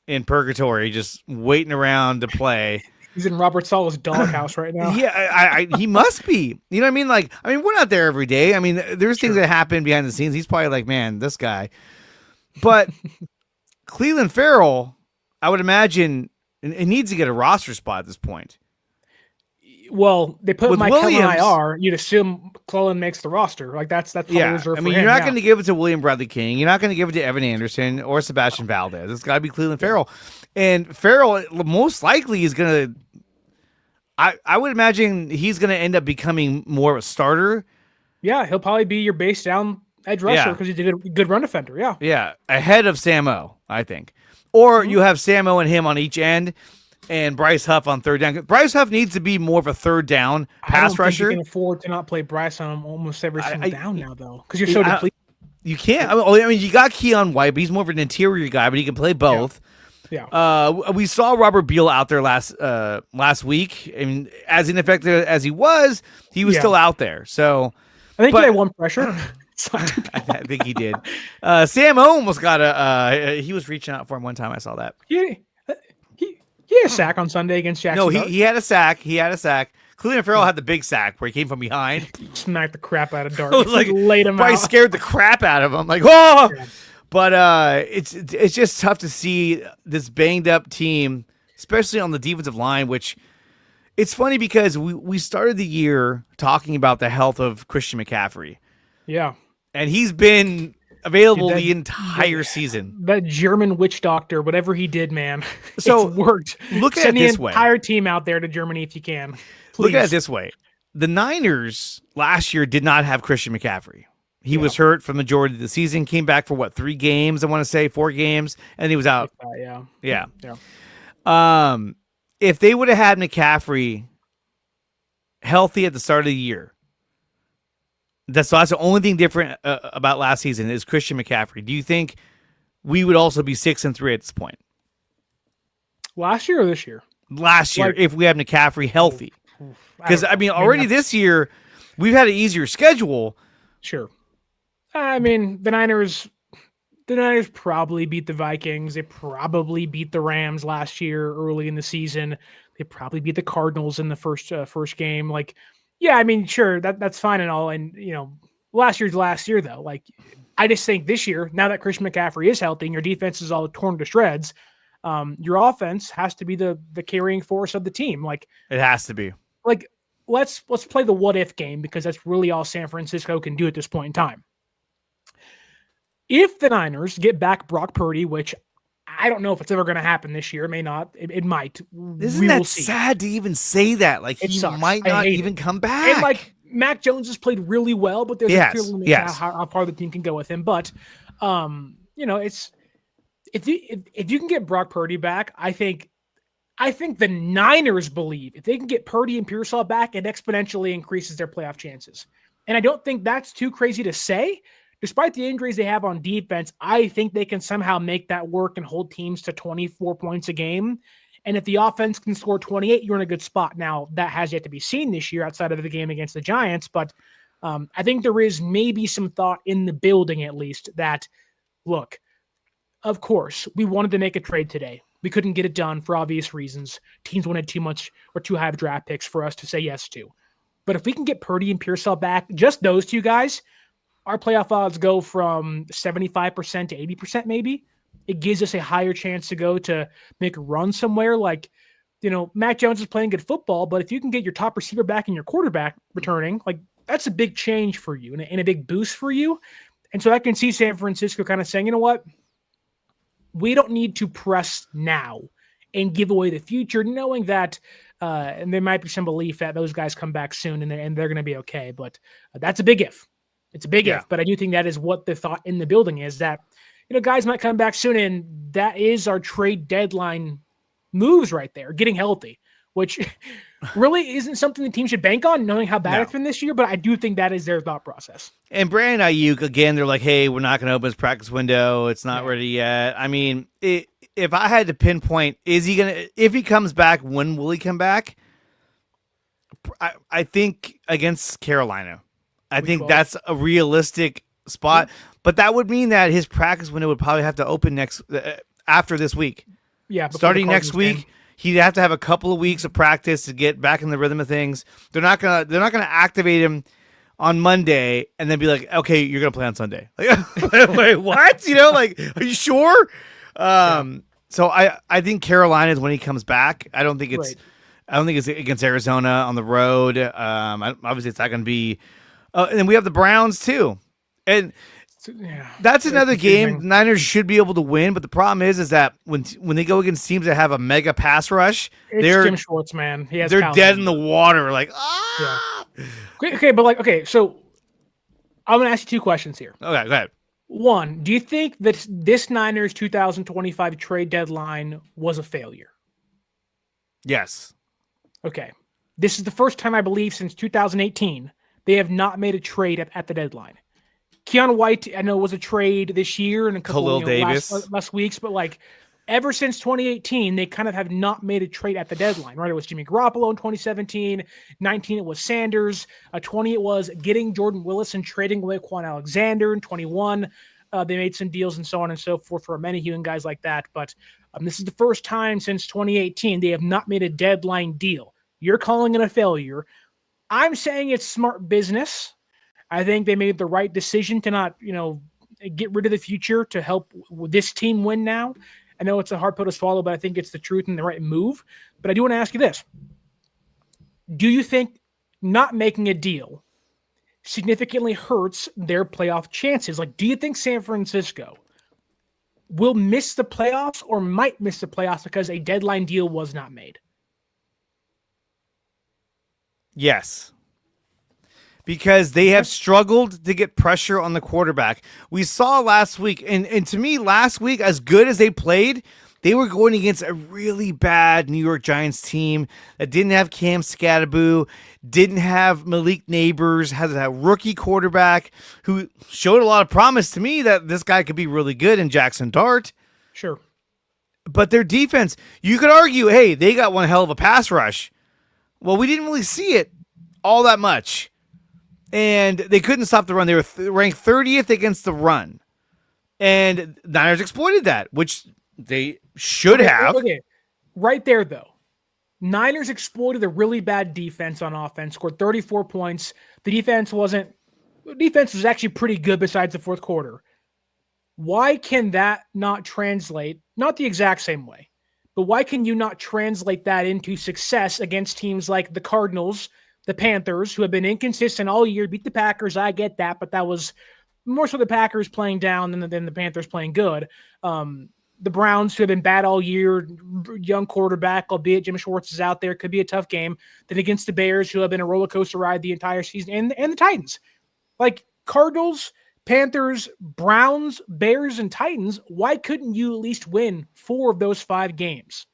in purgatory, just waiting around to play. He's in Robert Saleh's doghouse right now. Yeah, he must be. You know what I mean? We're not there every day. I mean, there's things that happen behind the scenes. He's probably like, man, this guy. But Cleveland Farrell, I would imagine, it needs to get a roster spot at this point. Well, they put Mykel Williams, in IR. You'd assume Cleveland makes the roster. Like that's reserved for him. You're not going to give it to William Bradley King. You're not going to give it to Evan Anderson or Sebastian Valdez. It's got to be Cleveland Farrell. And Farrell most likely is going to. I would imagine he's going to end up becoming more of a starter. Yeah, he'll probably be your base down edge rusher because he did a good run defender. Yeah. Yeah, ahead of Samo, I think. Or you have Samo and him on each end. And Bryce Huff on third down. Bryce Huff needs to be more of a third down pass rusher. You can afford to not play Bryce on almost every single down now, though, because you're so depleted. You can't. I mean, you got Keon White, but he's more of an interior guy, but he can play both. Yeah. We saw Robert Beal out there last week. I mean, as ineffective as he was still out there. So I think he had one pressure. I think he did. Sam almost got he was reaching out for him one time. I saw that. Yeah. He had a sack on Sunday against Jacksonville. No, he had a sack. Cleveland Farrell had the big sack where he came from behind. He smacked the crap out of Dart. Like, laid him probably out. Scared the crap out of him. Like, oh! Yeah. But it's just tough to see this banged up team, especially on the defensive line, which it's funny because we started the year talking about the health of Christian McCaffrey. Yeah. And he's been available the entire season. That German witch doctor, whatever he did, man. So it's worked. Look at Send it this the way. Entire team out there to Germany if you can. Please. Look at it this way. The Niners last year did not have Christian McCaffrey. He was hurt for the majority of the season, came back for 3 games, I want to say 4 games, and he was out. Yeah. If they would have had McCaffrey healthy at the start of the year, that's the only thing different about last season is Christian McCaffrey. Do you think we would also be 6-3 at this point? Last year or this year? Last year, if we had McCaffrey healthy. Because, already this year, we've had an easier schedule. Sure. I mean, the Niners probably beat the Vikings. They probably beat the Rams last year early in the season. They probably beat the Cardinals in the first game. Like, yeah, I mean, sure, that's fine and all. And, last year, though. Like, I just think this year, now that Christian McCaffrey is healthy and your defense is all torn to shreds, your offense has to be the carrying force of the team. Like, it has to be. Like, let's play the what if game because that's really all San Francisco can do at this point in time. If the Niners get back Brock Purdy, which I don't know if it's ever going to happen this year, it may not, it might. Isn't that sad to even say that? Like, he might not even come back. And Mac Jones has played really well, but there's a clear limit to how far the team can go with him. But, it's if you can get Brock Purdy back, I think the Niners believe if they can get Purdy and Pearsall back, it exponentially increases their playoff chances. And I don't think that's too crazy to say. Despite the injuries they have on defense, I think they can somehow make that work and hold teams to 24 points a game. And if the offense can score 28, you're in a good spot. Now, that has yet to be seen this year outside of the game against the Giants. But I think there is maybe some thought in the building, at least, that, look, of course, we wanted to make a trade today. We couldn't get it done for obvious reasons. Teams wanted too much or too high of draft picks for us to say yes to. But if we can get Purdy and Pearsall back, just those two guys, our playoff odds go from 75% to 80% maybe. It gives us a higher chance to go to make a run somewhere. Like, Mac Jones is playing good football, but if you can get your top receiver back and your quarterback returning, like, that's a big change for you and a big boost for you. And so I can see San Francisco kind of saying, you know what? we don't need to press now and give away the future, knowing that and there might be some belief that those guys come back soon and they're going to be okay. But that's a big if. It's a big if. But I do think that is what the thought in the building is, that guys might come back soon, and that is our trade deadline moves right there, getting healthy, which really isn't something the team should bank on, knowing how bad it's been this year. But I do think that is their thought process. And Brandon Ayuk, again, they're like, hey, we're not going to open his practice window. It's not ready yet. I mean, if I had to pinpoint, if he comes back, when will he come back? I think against Carolina. I think that's a realistic spot. But that would mean that his practice window would probably have to open after this week. Yeah. Starting next week, he'd have to have a couple of weeks of practice to get back in the rhythm of things. They're not gonna activate him on Monday and then be like, okay, you're gonna play on Sunday. Like, wait, what? Are you sure? So I think Carolina is when he comes back. I don't think it's against Arizona on the road. Obviously, it's not going to be. And then we have the Browns too, and that's another game the Niners should be able to win. But the problem is that when they go against teams that have a mega pass rush, they're Jim Schwartz, man. They're dead in the water. Like, Okay, so I'm going to ask you two questions here. Okay, go ahead. One, do you think that this Niners 2025 trade deadline was a failure? Yes. Okay. This is the first time, I believe, since 2018 they have not made a trade at the deadline. Keon White, I know, was a trade this year and a couple last weeks, but ever since 2018, they kind of have not made a trade at the deadline, right? It was Jimmy Garoppolo in 2017, 19 it was Sanders, 20 it was getting Jordan Willis and trading away Quan Alexander, in 21 they made some deals and so on and so forth for Menahue and guys like that. But this is the first time since 2018 they have not made a deadline deal. You're calling it a failure. I'm saying it's smart business. I think they made the right decision to not, get rid of the future to help this team win now. I know it's a hard pill to swallow, but I think it's the truth and the right move. But I do want to ask you this. Do you think not making a deal significantly hurts their playoff chances? Do you think San Francisco will miss the playoffs or might miss the playoffs because a deadline deal was not made? Yes. Because they have struggled to get pressure on the quarterback. We saw last week, and to me, last week, as good as they played, they were going against a really bad New York Giants team that didn't have Cam Scatterboo, didn't have Malik Neighbors, has a rookie quarterback who showed a lot of promise to me that this guy could be really good in Jackson Dart. Sure. But their defense, you could argue, hey, they got one hell of a pass rush. Well, we didn't really see it all that much. And they couldn't stop the run. They were ranked 30th against the run. And Niners exploited that, which they should have. Okay. Right there, though. Niners exploited a really bad defense on offense, scored 34 points. The defense was actually pretty good besides the fourth quarter. Why can that not translate, not the exact same way, but why can you not translate that into success against teams like the Cardinals, the Panthers, who have been inconsistent all year, beat the Packers? I get that, but that was more so the Packers playing down than the Panthers playing good. The Browns, who have been bad all year, young quarterback, albeit Jim Schwartz is out there, could be a tough game. Then against the Bears, who have been a roller coaster ride the entire season, and the Titans. Cardinals, Panthers, Browns, Bears, and Titans, why couldn't you at least win 4 of those 5 games?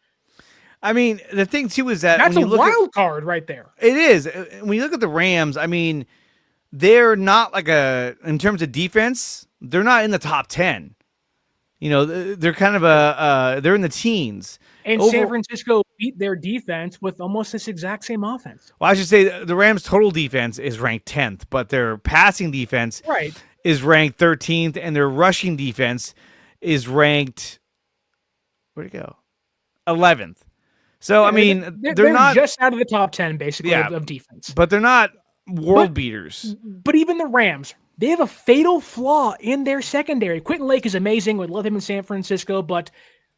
I mean, the thing, too, is that... That's a wild card right there. It is. When you look at the Rams, I mean, they're not in terms of defense, they're not in the top 10. They're kind of they're in the teens. And San Francisco beat their defense with almost this exact same offense. Well, I should say the Rams' total defense is ranked 10th, but their passing defense is ranked 13th, and their rushing defense is ranked... Where'd it go? 11th. So, I mean, they're not just out of the top 10, basically, of defense. But they're not world beaters. But even the Rams, they have a fatal flaw in their secondary. Quentin Lake is amazing. We'd love him in San Francisco, but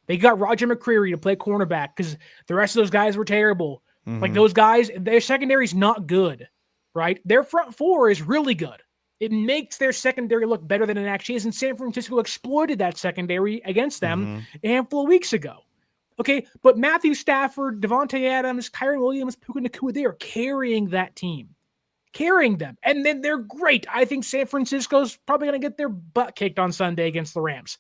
they got Roger McCreary to play cornerback because the rest of those guys were terrible. Mm-hmm. Those guys, their secondary is not good, right? Their front 4 is really good. It makes their secondary look better than it actually is, and San Francisco exploited that secondary against them a handful of weeks ago. Okay, but Matthew Stafford, Devontae Adams, Quinnen Williams, Puka Nacua, they are carrying that team. Carrying them. And then they're great. I think San Francisco's probably going to get their butt kicked on Sunday against the Rams.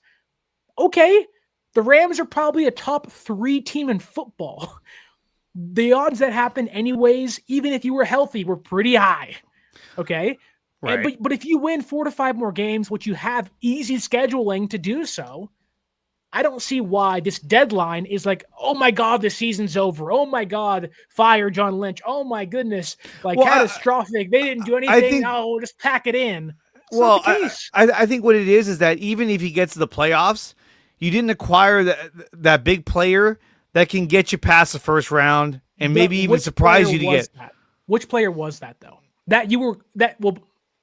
Okay, the Rams are probably a top 3 team in football. The odds that happen anyways, even if you were healthy, were pretty high. Okay? Right. But if you win 4 to 5 more games, which you have easy scheduling to do so, I don't see why this deadline is like, oh my God, the season's over. Oh my God, fire John Lynch. Oh my goodness, catastrophic. They didn't do anything. We'll just pack it in. It's not the case. I think what it is that even if he gets to the playoffs, you didn't acquire that big player that can get you past the first round and maybe even surprise you to get. Which player was that though?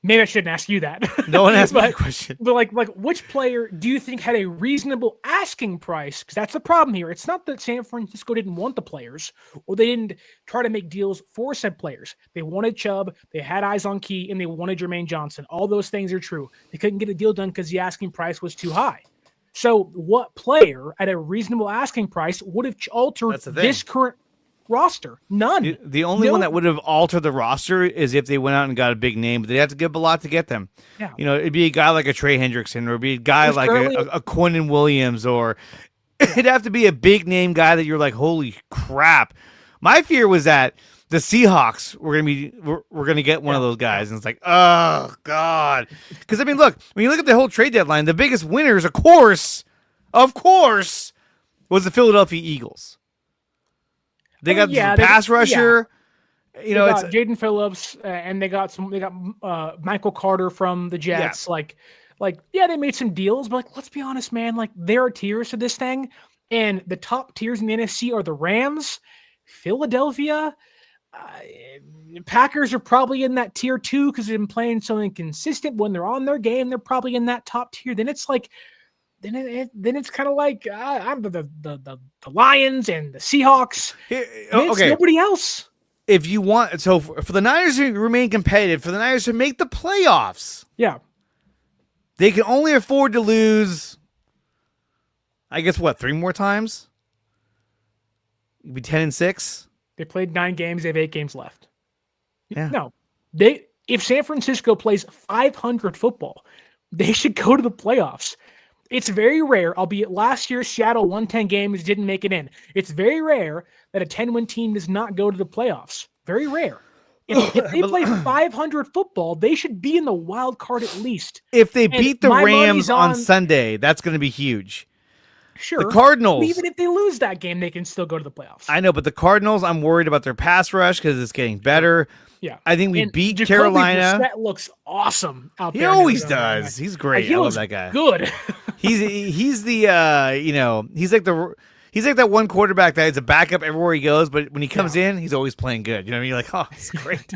Maybe I shouldn't ask you that. No one asked me that question. But like, which player do you think had a reasonable asking price? Because that's the problem here. It's not that San Francisco didn't want the players or they didn't try to make deals for said players. They wanted Chubb, they had eyes on Key, and they wanted Jermaine Johnson. All those things are true. They couldn't get a deal done because the asking price was too high. So what player at a reasonable asking price would have altered this current roster? None. The only one that would have altered the roster is if they went out and got a big name, but they'd have to give a lot to get them. Yeah. It'd be a guy like a Trey Hendrickson, or it'd be a guy like a Quinnen Williams, or it'd have to be a big name guy that you're like, holy crap. My fear was that the Seahawks were gonna get one of those guys, and it's like, oh God. Because look, when you look at the whole trade deadline, the biggest winners, of course, was the Philadelphia Eagles. They got some pass rusher. They got Jaden Phillips, and they got Mykel Carter from the Jets. Yeah. They made some deals, but let's be honest, man. There are tiers to this thing, and the top tiers in the NFC are the Rams, Philadelphia. Packers are probably in that tier 2 because they've been playing so inconsistent. When they're on their game, they're probably in that top tier. Then it's like. Then it's kind of like I'm the Lions and the Seahawks. It's nobody else. If you want, so for the Niners to remain competitive, for the Niners to make the playoffs, they can only afford to lose. I guess 3 more times. It'd be 10-6. They played 9 games. They have 8 games left. Yeah. No, if San Francisco plays 500 football, they should go to the playoffs. It's very rare, albeit last year's Seattle 110 games didn't make it in. It's very rare that a 10-win team does not go to the playoffs. Very rare. If they play 500 football, they should be in the wild card at least. If they beat the Rams on Sunday, that's going to be huge. Sure. The Cardinals. Even if they lose that game, they can still go to the playoffs. I know, but the Cardinals, I'm worried about their pass rush because it's getting better. Yeah. I think we beat Carolina. That looks awesome out there. He always does. He's great. I love that guy. Good. He's the he's like that one quarterback that is a backup everywhere he goes, but when he comes in, he's always playing good. You know what I mean? You're like, oh, he's great.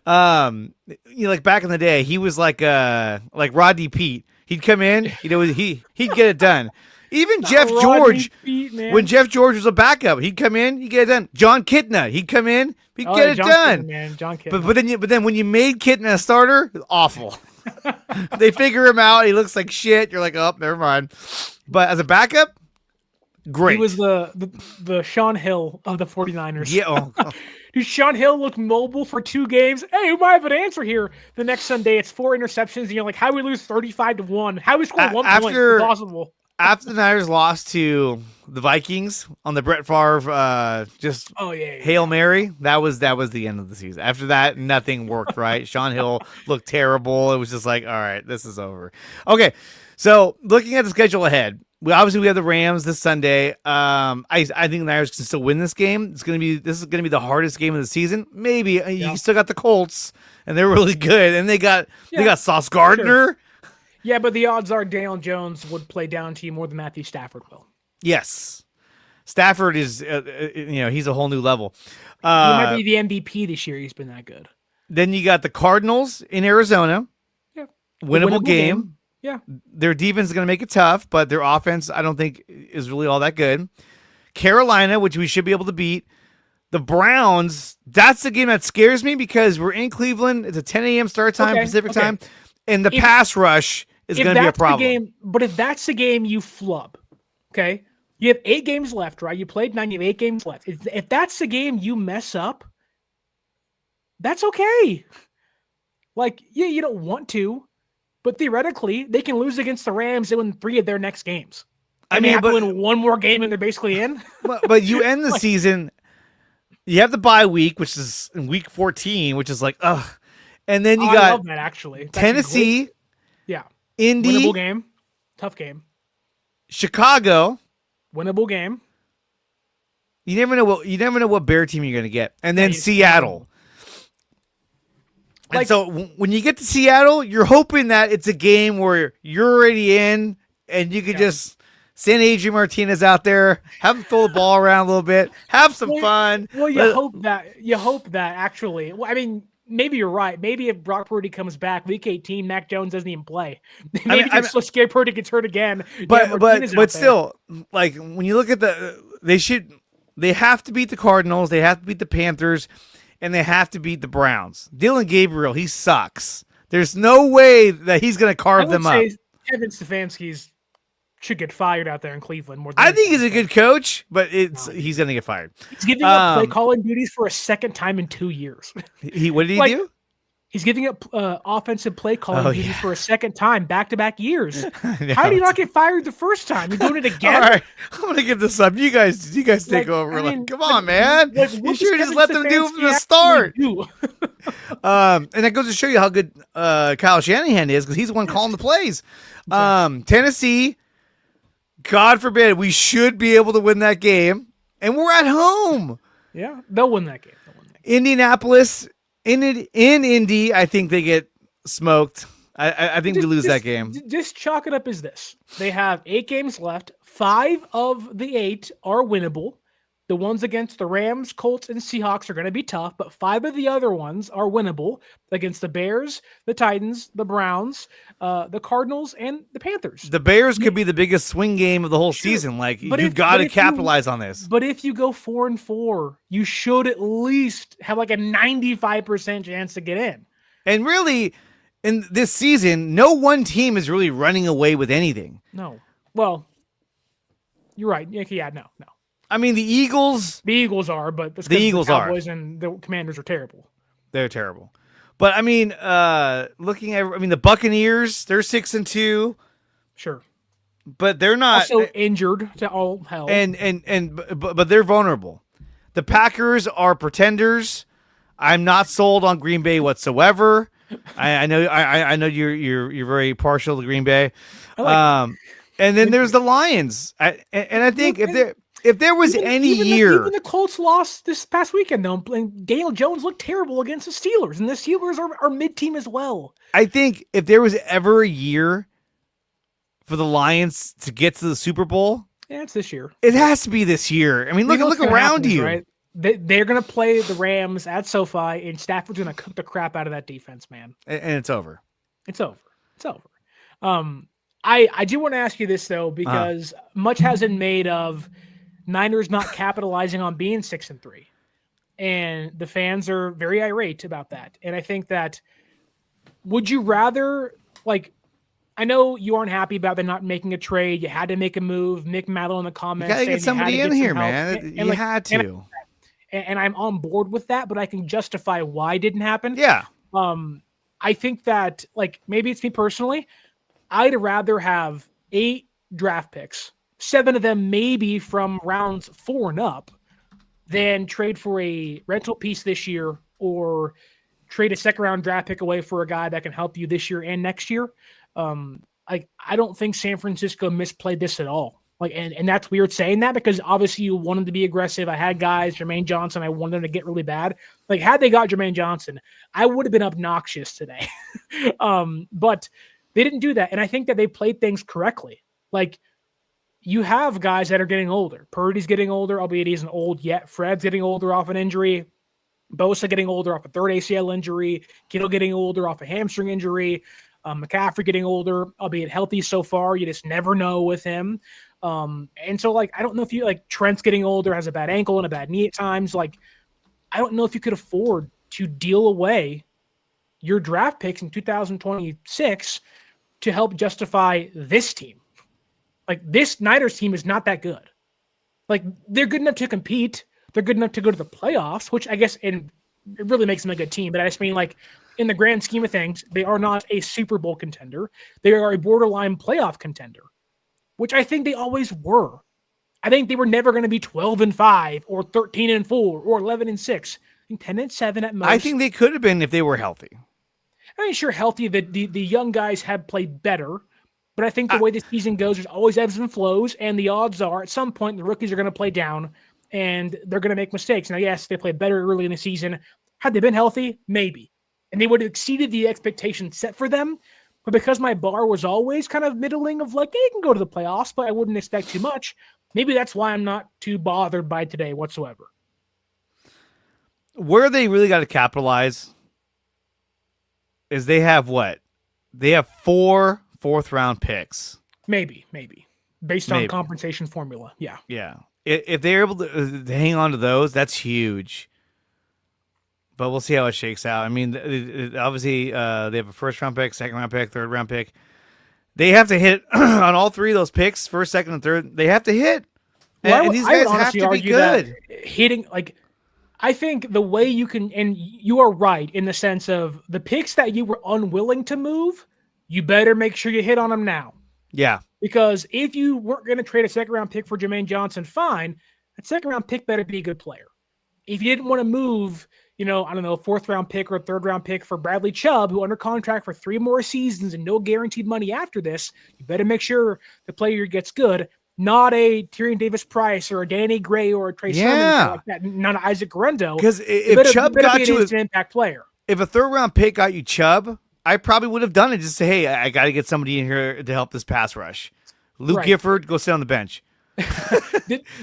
Like back in the day, he was like Rodney Pete. He'd come in, he'd get it done. Even Jeff George, when Jeff George was a backup, he'd come in, he'd get it done. John Kitna, he'd come in, he'd get it done. John Kitna. But then when you made Kitna a starter, awful. They figure him out. He looks like shit. You're like, oh, never mind. But as a backup, great. He was the Sean Hill of the 49ers. Yeah. Dude, Sean Hill looked mobile for 2 games. Hey, who might have an answer here? The next Sunday, it's 4 interceptions, and you're like, how do we lose 35-1? How do we score 1 point? Impossible. After the Niners lost to the Vikings on the Brett Favre Hail Mary, that was the end of the season. After that, nothing worked right. Sean Hill looked terrible. It was just like, all right, this is over. Okay, so looking at the schedule ahead, we have the Rams this Sunday. I think the Niners can still win this game. This is gonna be the hardest game of the season. Maybe you still got the Colts, and they're really good, and they got Sauce Gardner. Sure. Yeah, but the odds are Daniel Jones would play down to you more than Matthew Stafford will. Yes. Stafford is, he's a whole new level. He might be the MVP this year. He's been that good. Then you got the Cardinals in Arizona. Yeah. Winnable game. Yeah. Their defense is going to make it tough, but their offense, I don't think, is really all that good. Carolina, which we should be able to beat. The Browns, that's the game that scares me because we're in Cleveland. It's a 10 a.m. start time, Pacific time. and the pass rush is going to be a problem. But if that's the game you flub, okay, you have 8 games left, right? You played 9, you have 8 games left. If that's the game you mess up, that's okay. Like, yeah, you don't want to, but theoretically, they can lose against the Rams and win 3 of their next games. And they have to win one more game and they're basically in. But you end the season, you have the bye week, which is in week 14, which is like, ugh. And then you got I love that, actually. Tennessee, yeah, Indy, winnable game, tough game. Chicago, winnable game. You never know what Bear team you're going to get. And then Seattle. And so when you get to Seattle, you're hoping that it's a game where you're already in and you could just send Adrian Martinez out there, have him throw the ball around a little bit, have some fun. Well, you hope that actually. Well, I mean, maybe you're right. Maybe if Brock Purdy comes back week 18, Mac Jones doesn't even play. Maybe I'm so scared Purdy gets hurt again. But still, like when you look at they have to beat the Cardinals, they have to beat the Panthers, and they have to beat the Browns. Dylan Gabriel, he sucks. There's no way that he's going to carve them up. Kevin Stefanski's should get fired out there in Cleveland. I think he's a good coach, but he's going to get fired. He's giving up play calling duties for a second time in 2 years. What did he do? He's giving up offensive play calling duties for a second time, back-to-back years. How did he not get fired the first time? You're doing it again? All right, I'm going to give this up. You guys take over. I mean, come on, man. You should have just let them do it from the start. And that goes to show you how good Kyle Shanahan is, because he's the one calling the plays. Tennessee, God forbid, we should be able to win that game, and we're at home. Yeah, they'll win that game. Indianapolis, in Indy, I think they get smoked. I think we lose that game. Just chalk it up as this. They have 8 games left. 5 of the 8 are winnable. The ones against the Rams, Colts, and Seahawks are going to be tough, but 5 of the other ones are winnable against the Bears, the Titans, the Browns, the Cardinals, and the Panthers. The Bears could be the biggest swing game of the whole season. Like, you've got to capitalize on this. But if you go 4-4, you should at least have like a 95% chance to get in. And really, in this season, no one team is really running away with anything. No. Well, you're right. Yeah, no. I mean, the Eagles are, but the Cowboys and the Commanders are terrible. They're terrible. But I mean, the Buccaneers, they're 6-2. Sure. But they're not also injured to all hell. But they're vulnerable. The Packers are pretenders. I'm not sold on Green Bay whatsoever. I know you're very partial to Green Bay. And then there's the Lions. I think if there was any year... Even the Colts lost this past weekend, though. Daniel Jones looked terrible against the Steelers, and the Steelers are mid-team as well. I think if there was ever a year for the Lions to get to the Super Bowl... Yeah, it's this year. It has to be this year. I mean, look around you. Right? They're going to play the Rams at SoFi, and Stafford's going to cook the crap out of that defense, man. And it's over. It's over. I do want to ask you this, though, because much has been made of Niners not capitalizing on being 6-3, and the fans are very irate about that. And I think that, would you rather, like, I know you aren't happy about them not making a trade. You had to make a move. Mick Maddow in the comments. You got to get somebody in here, man. You had to. And I'm on board with that, but I can justify why it didn't happen. Yeah. I think that, like, maybe it's me personally, I'd rather have 8 draft picks, 7 of them maybe from rounds 4 and up, than trade for a rental piece this year or trade a second-round draft pick away for a guy that can help you this year and next year. I don't think San Francisco misplayed this at all. Like, and that's weird saying that, because obviously you want them to be aggressive. I had guys, Jermaine Johnson, I wanted them to get really bad. Like, had they got Jermaine Johnson, I would have been obnoxious today. But they didn't do that. And I think that they played things correctly. Like, you have guys that are getting older. Purdy's getting older, albeit he isn't old yet. Fred's getting older off an injury. Bosa getting older off a 3rd ACL injury. Kittle getting older off a hamstring injury. McCaffrey getting older, albeit healthy so far. You just never know with him. And so, like, I don't know if you, like, Trent's getting older, has a bad ankle and a bad knee at times. Like, I don't know if you could afford to deal away your draft picks in 2026 to help justify this team. Like, this Niners team is not that good. Like, they're good enough to compete. They're good enough to go to the playoffs, which I guess it really makes them a good team. But I just mean, like, in the grand scheme of things, they are not a Super Bowl contender. They are a borderline playoff contender, which I think they always were. I think they were never going to be 12-5 or 13-4 or 11-6. I think 10-7 at most. I think they could have been if they were healthy. I mean, sure, healthy. The young guys have played better, but I think the way the season goes, there's always ebbs and flows, and the odds are at some point the rookies are going to play down, and they're going to make mistakes. Now, yes, they played better early in the season. Had they been healthy, maybe. And they would have exceeded the expectations set for them. But because my bar was always kind of middling of like, hey, you can go to the playoffs, but I wouldn't expect too much, maybe that's why I'm not too bothered by today whatsoever. Where they really got to capitalize is they have what? They have 4 fourth-round picks. Maybe. Based on compensation formula. Yeah. Yeah. If they're able to hang on to those, that's huge. But we'll see how it shakes out. I mean, obviously, they have a first-round pick, second-round pick, third-round pick. They have to hit on all 3 of those picks, first, second, and third. They have to hit. Well, and these guys have to be good. Hitting, like, I think the way you can, and you are right in the sense of the picks that you were unwilling to move, you better make sure you hit on them now. Yeah. Because if you weren't going to trade a second-round pick for Jermaine Johnson, fine. That second-round pick better be a good player. If you didn't want to move, I don't know, a fourth-round pick or a third-round pick for Bradley Chubb, who under contract for 3 more seasons and no guaranteed money after this, you better make sure the player gets good, not a Tyrion Davis-Price or a Danny Gray or a Trey Sermon like that, not an Isaac Guerrero. Because if Chubb got you an impact player, if a third-round pick got you Chubb, I probably would have done it. Just say, hey, I got to get somebody in here to help this pass rush. Luke Gifford, go sit on the bench.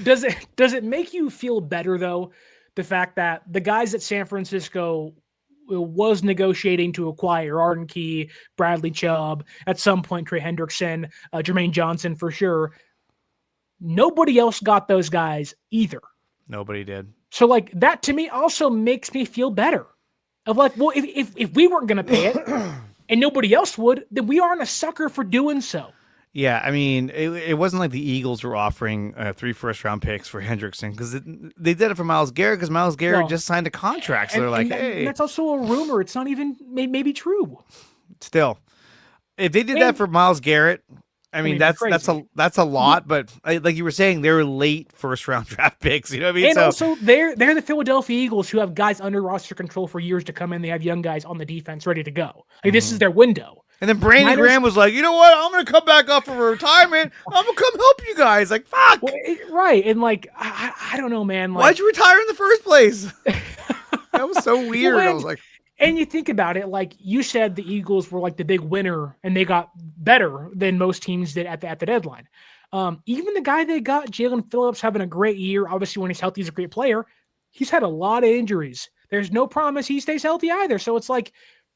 Does it make you feel better though? The fact that the guys at San Francisco was negotiating to acquire Arden Key, Bradley Chubb, at some point Trey Hendrickson, Jermaine Johnson for sure. Nobody else got those guys either. Nobody did. So like that to me also makes me feel better. Of like, well, if we weren't going to pay it and nobody else would, then we aren't a sucker for doing so. Yeah, I mean, it wasn't like the Eagles were offering 3 first-round picks for Hendrickson because they did it for Myles Garrett because Myles Garrett just signed a contract. So they're like, hey. And that's also a rumor. It's not even maybe true. Still, if they did that for Myles Garrett, I mean that's a lot. But like you were saying, they were late first-round draft picks. You know what I mean? And also, they're the Philadelphia Eagles who have guys under roster control for years to come in. They have young guys on the defense ready to go. Like this is their window. And then Brandon Graham was like, you know what? I'm going to come back up from retirement. I'm going to come help you guys. Like, fuck. Well, right. And like, I don't know, man. Like, why'd you retire in the first place? That was so weird. Well, I was like, and you think about it, like you said, the Eagles were like the big winner and they got better than most teams did at the deadline. Even the guy they got, Jalen Phillips, having a great year. Obviously, when he's healthy, he's a great player. He's had a lot of injuries. There's no promise he stays healthy either. So it's like,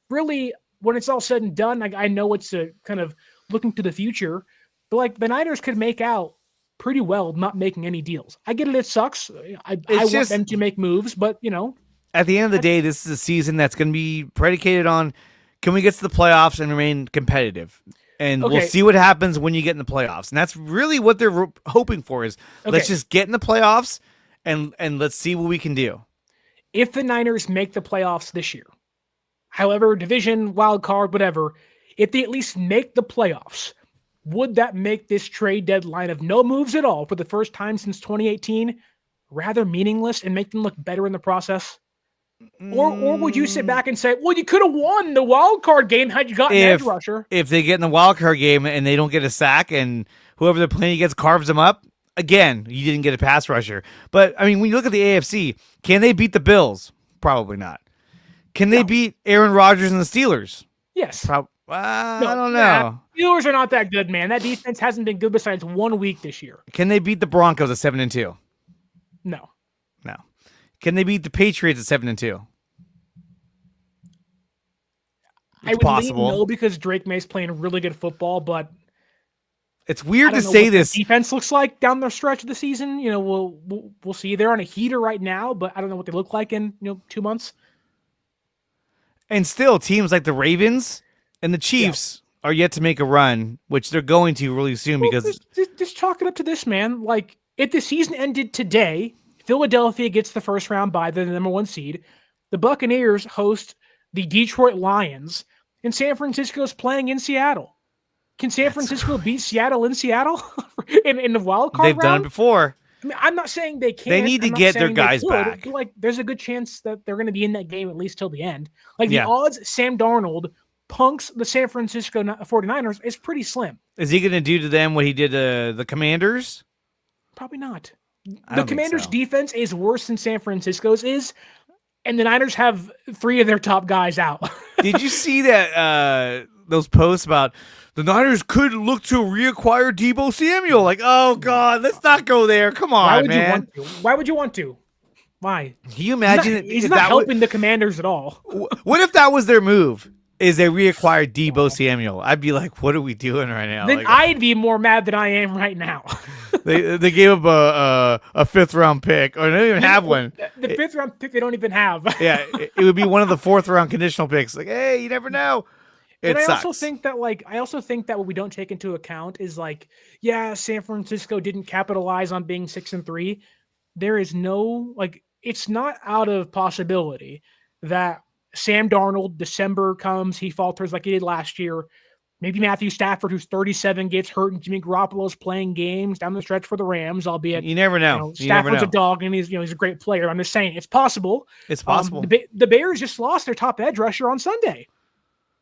really, when it's all said and done, like I know it's a kind of looking to the future, but like the Niners could make out pretty well not making any deals. I get it. It sucks. I want them to make moves, but at the end of the day, this is a season that's going to be predicated on, can we get to the playoffs and remain competitive? And we'll see what happens when you get in the playoffs. And that's really what they're hoping for is let's just get in the playoffs and let's see what we can do. If the Niners make the playoffs this year, however, division, wild card, whatever, if they at least make the playoffs, would that make this trade deadline of no moves at all for the first time since 2018 rather meaningless and make them look better in the process? Or would you sit back and say, well, you could have won the wild card game had you gotten an edge rusher? If they get in the wild card game and they don't get a sack and whoever they're playing against carves them up, again, you didn't get a pass rusher. But, I mean, when you look at the AFC, can they beat the Bills? Probably not. Can they beat Aaron Rodgers and the Steelers? Yes. I don't know. Steelers are not that good, man. That defense hasn't been good besides 1 week this year. Can they beat the Broncos at 7-2? No. Can they beat the Patriots at 7-2? I would possible. No, because Drake May's playing really good football, but it's weird to say this. Defense looks like down the stretch of the season. We'll see. They're on a heater right now, but I don't know what they look like in 2 months. And still, teams like the Ravens and the Chiefs are yet to make a run, which they're going to really soon because just chalk it up to this, man. Like, if the season ended today, Philadelphia gets the first round bye, they're the number 1 seed. The Buccaneers host the Detroit Lions, and San Francisco's playing in Seattle. Can San Francisco beat Seattle in Seattle in the wild card they've round? done it before. I mean, I'm not saying they can't. They need to get their guys back. But, like, there's a good chance that they're going to be in that game at least till the end. Like, the odds Sam Darnold punks the San Francisco 49ers is pretty slim. Is he going to do to them what he did to the Commanders? Probably not. The Commanders' defense is worse than San Francisco's is, and the Niners have 3 of their top guys out. Did you see that those posts about the Niners could look to reacquire Deebo Samuel? Like, oh God, let's not go there. Come on, man. Why would you want to? Why? Can you imagine? He's not helping the Commanders at all. What if that was their move? Is they reacquired Deebo Samuel? I'd be like, what are we doing right now? Then like, I'd be more mad than I am right now. they gave up a 5th round pick, or they don't even have one. The 5th round pick they don't even have. Yeah, it would be one of the 4th round conditional picks. Like, hey, you never know. And I also think that what we don't take into account is like, yeah, San Francisco didn't capitalize on being 6-3. There is no, like, it's not out of possibility that Sam Darnold, December comes, he falters like he did last year. Maybe Matthew Stafford, who's 37, gets hurt, and Jimmy Garoppolo's playing games down the stretch for the Rams, albeit you never know. Stafford's a dog, and he's a great player. I'm just saying it's possible. It's possible. The Bears just lost their top edge rusher on Sunday.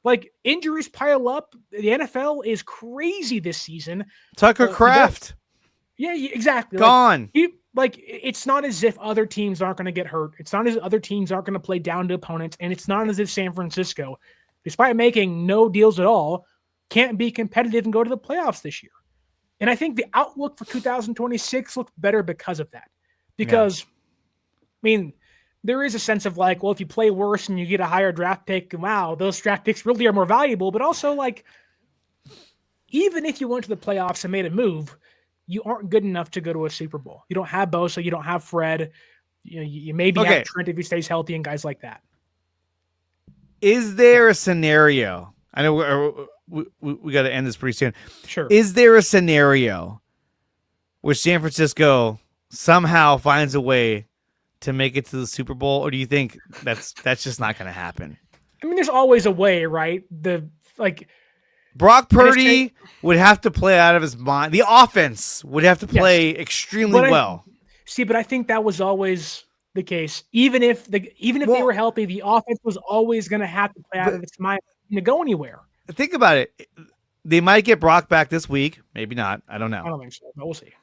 Like, injuries pile up. The NFL is crazy this season. Tucker Kraft. Yeah, exactly. Gone. It's not as if other teams aren't going to get hurt. It's not as if other teams aren't going to play down to opponents. And it's not as if San Francisco, despite making no deals at all, can't be competitive and go to the playoffs this year. And I think the outlook for 2026 looks better because of that. Because, I mean, there is a sense of like, well, if you play worse and you get a higher draft pick, wow, those draft picks really are more valuable. But also, like, even if you went to the playoffs and made a move, you aren't good enough to go to a Super Bowl. You don't have Bosa. You don't have Fred. You maybe have Trent if he stays healthy and guys like that. Is there a scenario? I know we got to end this pretty soon. Sure. Is there a scenario where San Francisco somehow finds a way to make it to the Super Bowl, or do you think that's just not going to happen? I mean, there's always a way, right? Brock Purdy would have to play out of his mind. The offense would have to play extremely well. But I think that was always the case. Even if they were healthy, the offense was always going to have to play out of its mind to go anywhere. Think about it. They might get Brock back this week. Maybe not. I don't know. I don't think so, but we'll see.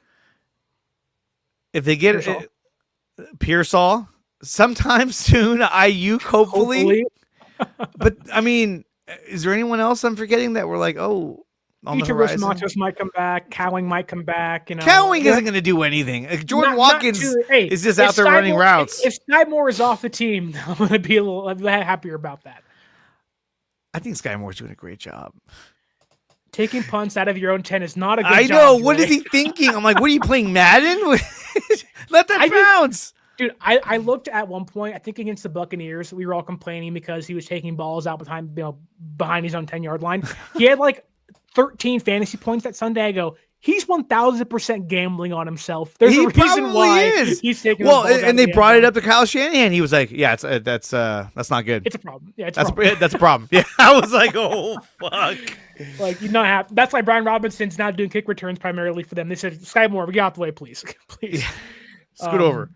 If they get Pearsall sometime soon, Ayuk, hopefully. But, I mean, is there anyone else I'm forgetting that we're like, on the horizon? Matos might come back. Cowing might come back. Cowing isn't going to do anything. Jordan Watkins is just out there running routes. If Sky Moore is off the team, I'm going to be a little happier about that. I think Sky Moore's doing a great job. Taking punts out of your own 10 is not a good job. I know. What is he thinking? I'm like, what are you playing, Madden? Let that bounce. Dude, I looked at one point, I think against the Buccaneers, we were all complaining because he was taking balls out behind his own 10-yard line. He had like 13 fantasy points that Sunday. I go, he's 1,000% gambling on himself. There's a reason why he's taking balls out and they brought it up to Kyle Shanahan. He was like, yeah, that's not good. It's a problem. Yeah, that's a problem. Yeah, I was like, oh, fuck. Like, you're not happy. That's why Brian Robinson's now doing kick returns primarily for them. They said, Sky Moore, get out the way, please. Please. Yeah. Scoot over.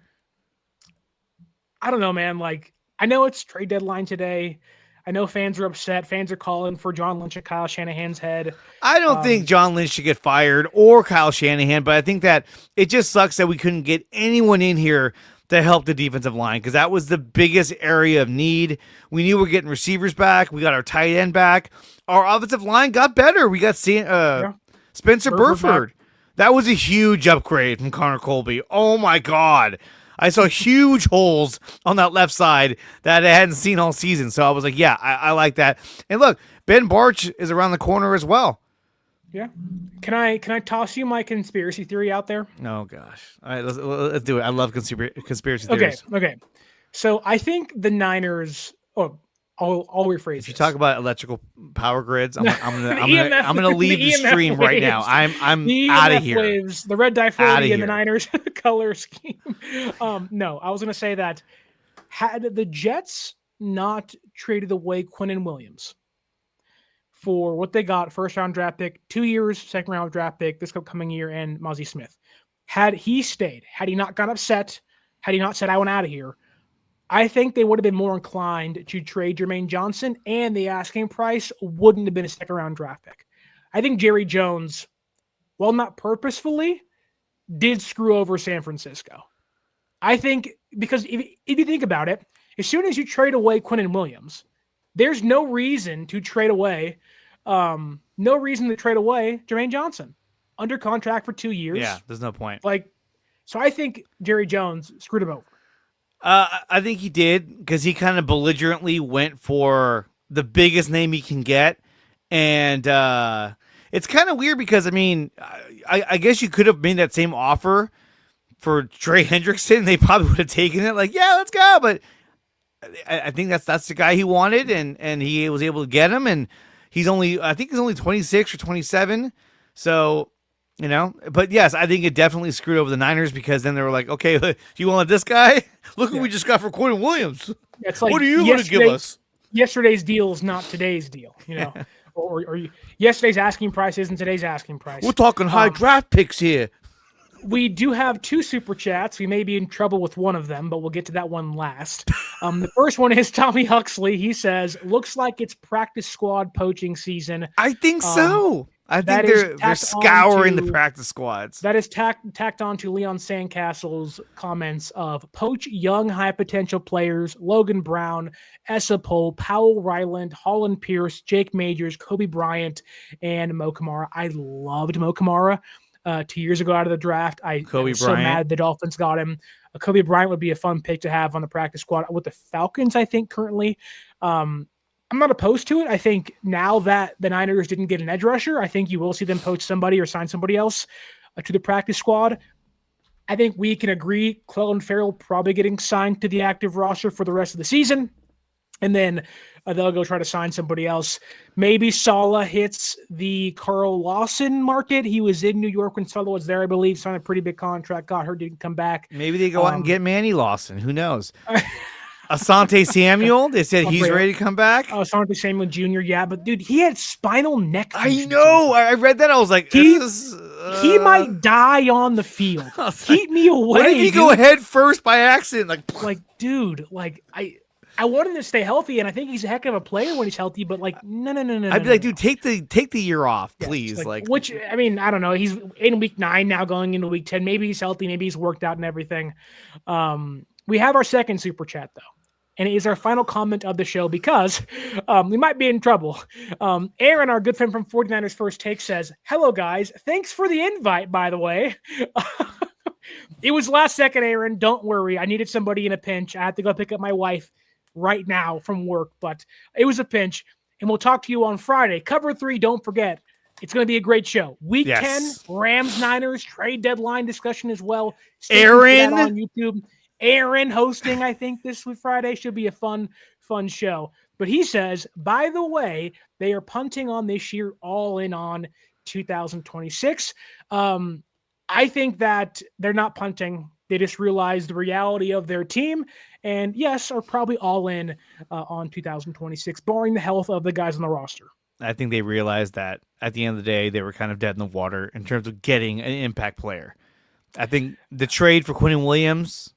I don't know, man. Like, I know it's trade deadline today. I know fans are upset. Fans are calling for John Lynch at Kyle Shanahan's head. I don't think John Lynch should get fired or Kyle Shanahan, but I think that it just sucks that we couldn't get anyone in here to help the defensive line because that was the biggest area of need. We knew we were getting receivers back. We got our tight end back. Our offensive line got better. We got Spencer Burford. That was a huge upgrade from Connor Colby. Oh, my God. I saw huge holes on that left side that I hadn't seen all season. So I was like, yeah, I like that. And look, Ben Barch is around the corner as well. Yeah. Can I toss you my conspiracy theory out there? Oh, gosh. All right, let's do it. I love conspiracy theories. Okay. So I think the Niners, I'll rephrase. If you talk about electrical power grids, I'm EMF gonna leave the EMF stream right now. I'm out of here. Waves, the red diphrony in the Niners color scheme. No, I was gonna say that had the Jets not traded away Quinnen Williams for what they got, first round draft pick, 2 years, second round draft pick this upcoming year, and Mozzie Smith. Had he stayed, had he not got upset, had he not said, I want out of here, I think they would have been more inclined to trade Jermaine Johnson, and the asking price wouldn't have been a second round draft pick. I think Jerry Jones, well, not purposefully, did screw over San Francisco. I think because if you think about it, as soon as you trade away Quinnen Williams, there's no reason to trade away Jermaine Johnson under contract for 2 years. Yeah, there's no point. So I think Jerry Jones screwed him over. I think he did because he kind of belligerently went for the biggest name he can get. And it's kind of weird because, I mean, I guess you could have made that same offer for Trey Hendrickson. They probably would have taken it like, yeah, let's go. But I think that's the guy he wanted, and he was able to get him. And I think he's only 26 or 27. So, you know, but yes, I think it definitely screwed over the Niners because then they were like, okay, do you want this guy? Look what we just got for Quinnen Williams. It's like, what are you going to give us? Yesterday's deal is not today's deal, you know, or yesterday's asking price isn't today's asking price. We're talking high draft picks here. We do have 2 super chats. We may be in trouble with one of them, but we'll get to that one last. The first one is Tommy Huxley. He says, looks like it's practice squad poaching season. I think so. I think they're scouring the practice squads. That is tacked on to Leon Sandcastle's comments of poach young high potential players, Logan Brown, Essa Pohl, Powell Ryland, Holland Pierce, Jake Majors, Kobe Bryant, and Mo Kamara. I loved Mo Kamara 2 years ago out of the draft. I was so mad the Dolphins got him. Kobe Bryant would be a fun pick to have on the practice squad with the Falcons, I think, currently. I'm not opposed to it. I think now that the Niners didn't get an edge rusher, I think you will see them poach somebody or sign somebody else to the practice squad. I think we can agree Clelin Ferrell probably getting signed to the active roster for the rest of the season. And then they'll go try to sign somebody else. Maybe Saleh hits the Carl Lawson market. He was in New York when Saleh was there, I believe, signed a pretty big contract, got hurt, didn't come back. Maybe they go out and get Manny Lawson. Who knows? Asante Samuel, they said he's ready to come back. Asante Samuel Jr., yeah, but dude, he had spinal neck. I know. I read that. I was like, he might die on the field. Keep me away. What if he go head first by accident? Dude, I want him to stay healthy, and I think he's a heck of a player when he's healthy. But no. I'd be like, dude, take the year off, please. Which I mean, I don't know. He's in week 9 now, going into week 10. Maybe he's healthy. Maybe he's worked out and everything. We have our second super chat though. And it is our final comment of the show because we might be in trouble. Aaron, our good friend from 49ers First Take, says, hello, guys. Thanks for the invite, by the way. It was last second, Aaron. Don't worry. I needed somebody in a pinch. I had to go pick up my wife right now from work, but it was a pinch. And we'll talk to you on Friday. Cover 3, don't forget. It's going to be a great show. Week 10, Rams-Niners, trade deadline discussion as well. Aaron on YouTube. Aaron hosting, I think, this Friday should be a fun show. But he says, by the way, they are punting on this year, all in on 2026. I think that they're not punting. They just realize the reality of their team and, yes, are probably all in on 2026, barring the health of the guys on the roster. I think they realized that at the end of the day, they were kind of dead in the water in terms of getting an impact player. I think the trade for Quinnen Williams,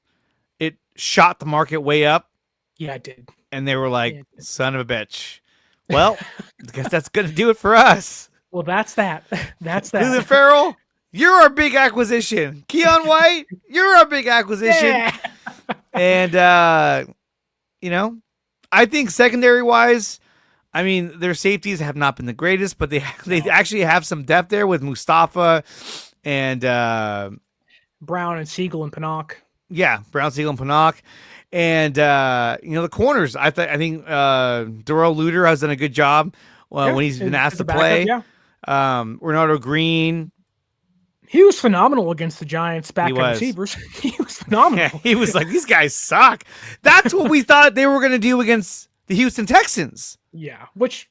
it shot the market way up. Yeah, it did. And they were like, son of a bitch. Well, I guess that's going to do it for us. Well, that's that. That's that. Clelin Ferrell, you're our big acquisition. Keon White, you're our big acquisition. Yeah. And, I think secondary-wise, I mean, their safeties have not been the greatest, but they actually have some depth there with Mustafa and Brown and Siegel and Pinnock. Yeah, Brown, Siegel, and Pinnock. And, the corners, I think Darrell Luter has done a good job when he's been asked to play. Ronaldo Green. He was phenomenal against the Giants backup receivers. He was phenomenal. Yeah, he was like, these guys suck. That's what we thought they were going to do against the Houston Texans. Yeah, which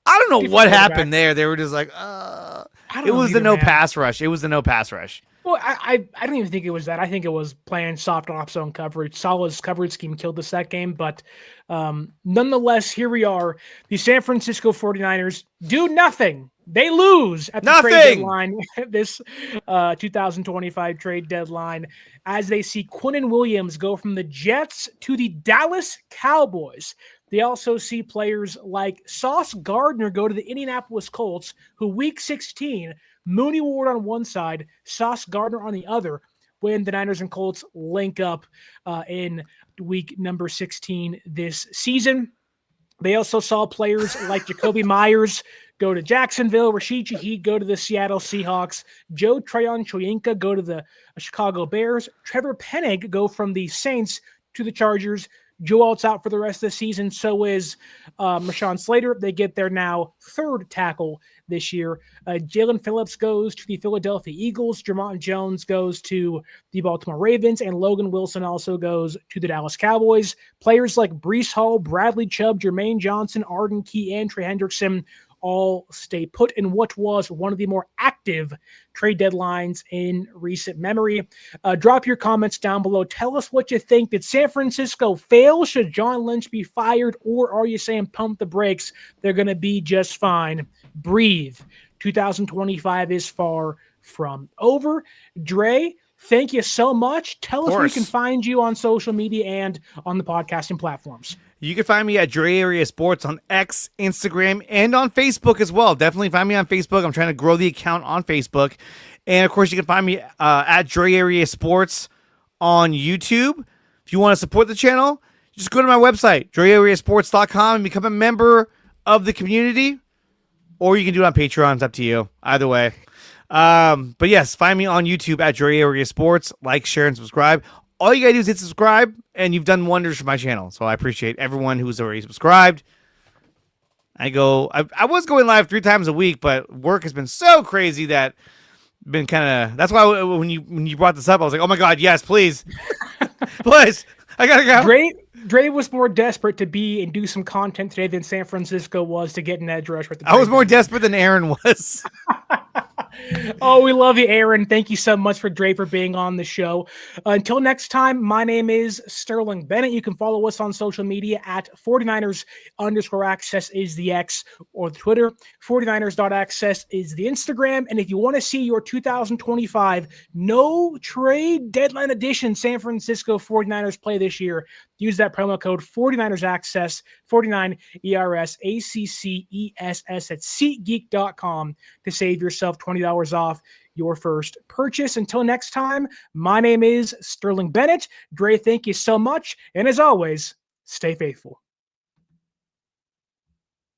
I don't know different what quarterback. happened there. They were just like, I don't it know was the either, no man. pass rush. It was the no pass rush. Well, I don't even think it was that. I think it was playing soft off zone coverage. Salah's coverage scheme killed us that game. But nonetheless, here we are. The San Francisco 49ers do nothing. They lose at the trade deadline, this 2025 trade deadline, as they see Quinnen Williams go from the Jets to the Dallas Cowboys. They also see players like Sauce Gardner go to the Indianapolis Colts, who week 16, Mooney Ward on one side, Sauce Gardner on the other, when the Niners and Colts link up in week number 16 this season. They also saw players like Jacoby Myers go to Jacksonville, Rashid Shaheed go to the Seattle Seahawks, Joe Tryon-Shoyinka go to the Chicago Bears, Trevor Penning go from the Saints to the Chargers. Joe Alt's out for the rest of the season. So is Rashawn Slater. They get their now third tackle this year. Jalen Phillips goes to the Philadelphia Eagles. Jermaine Jones goes to the Baltimore Ravens. And Logan Wilson also goes to the Dallas Cowboys. Players like Breece Hall, Bradley Chubb, Jermaine Johnson, Arden Key, and Trey Hendrickson all stay put in what was one of the more active trade deadlines in recent memory. Drop your comments down below. Tell us what you think. Did San Francisco fail? Should John Lynch be fired? Or are you saying pump the brakes? They're going to be just fine. Breathe. 2025 is far from over. Dre, thank you so much. Tell us where we can find you on social media and on the podcasting platforms. You can find me at Dre Area Sports on X, Instagram, and on Facebook as well. Definitely find me on Facebook. I'm trying to grow the account on Facebook. And, of course, you can find me at Dre Area Sports on YouTube. If you want to support the channel, just go to my website, DreAreaSports.com, and become a member of the community. Or you can do it on Patreon. It's up to you. Either way. But, yes, find me on YouTube at Dre Area Sports. Like, share, and subscribe. All you got to do is hit subscribe, and you've done wonders for my channel. So I appreciate everyone who's already subscribed. I was going live 3 times a week, but work has been so crazy that been kind of. That's why when you brought this up, I was like, oh my god, yes, please, please, I gotta go. Dre was more desperate to be and do some content today than San Francisco was to get an edge rush. I was more desperate than Aaron was. Oh, we love you, Aaron. Thank you so much for Dre for being on the show. Until next time, my name is Sterling Bennett. You can follow us on social media at 49ers_access is the X or the Twitter. 49ers.access is the Instagram. And if you want to see your 2025 no trade deadline edition San Francisco 49ers play this year, use that promo code 49ersaccess, 49ERSACCESS at SeatGeek.com to save yourself $20 off your first purchase. Until next time, my name is Sterling Bennett. Dre, thank you so much. And as always, stay faithful.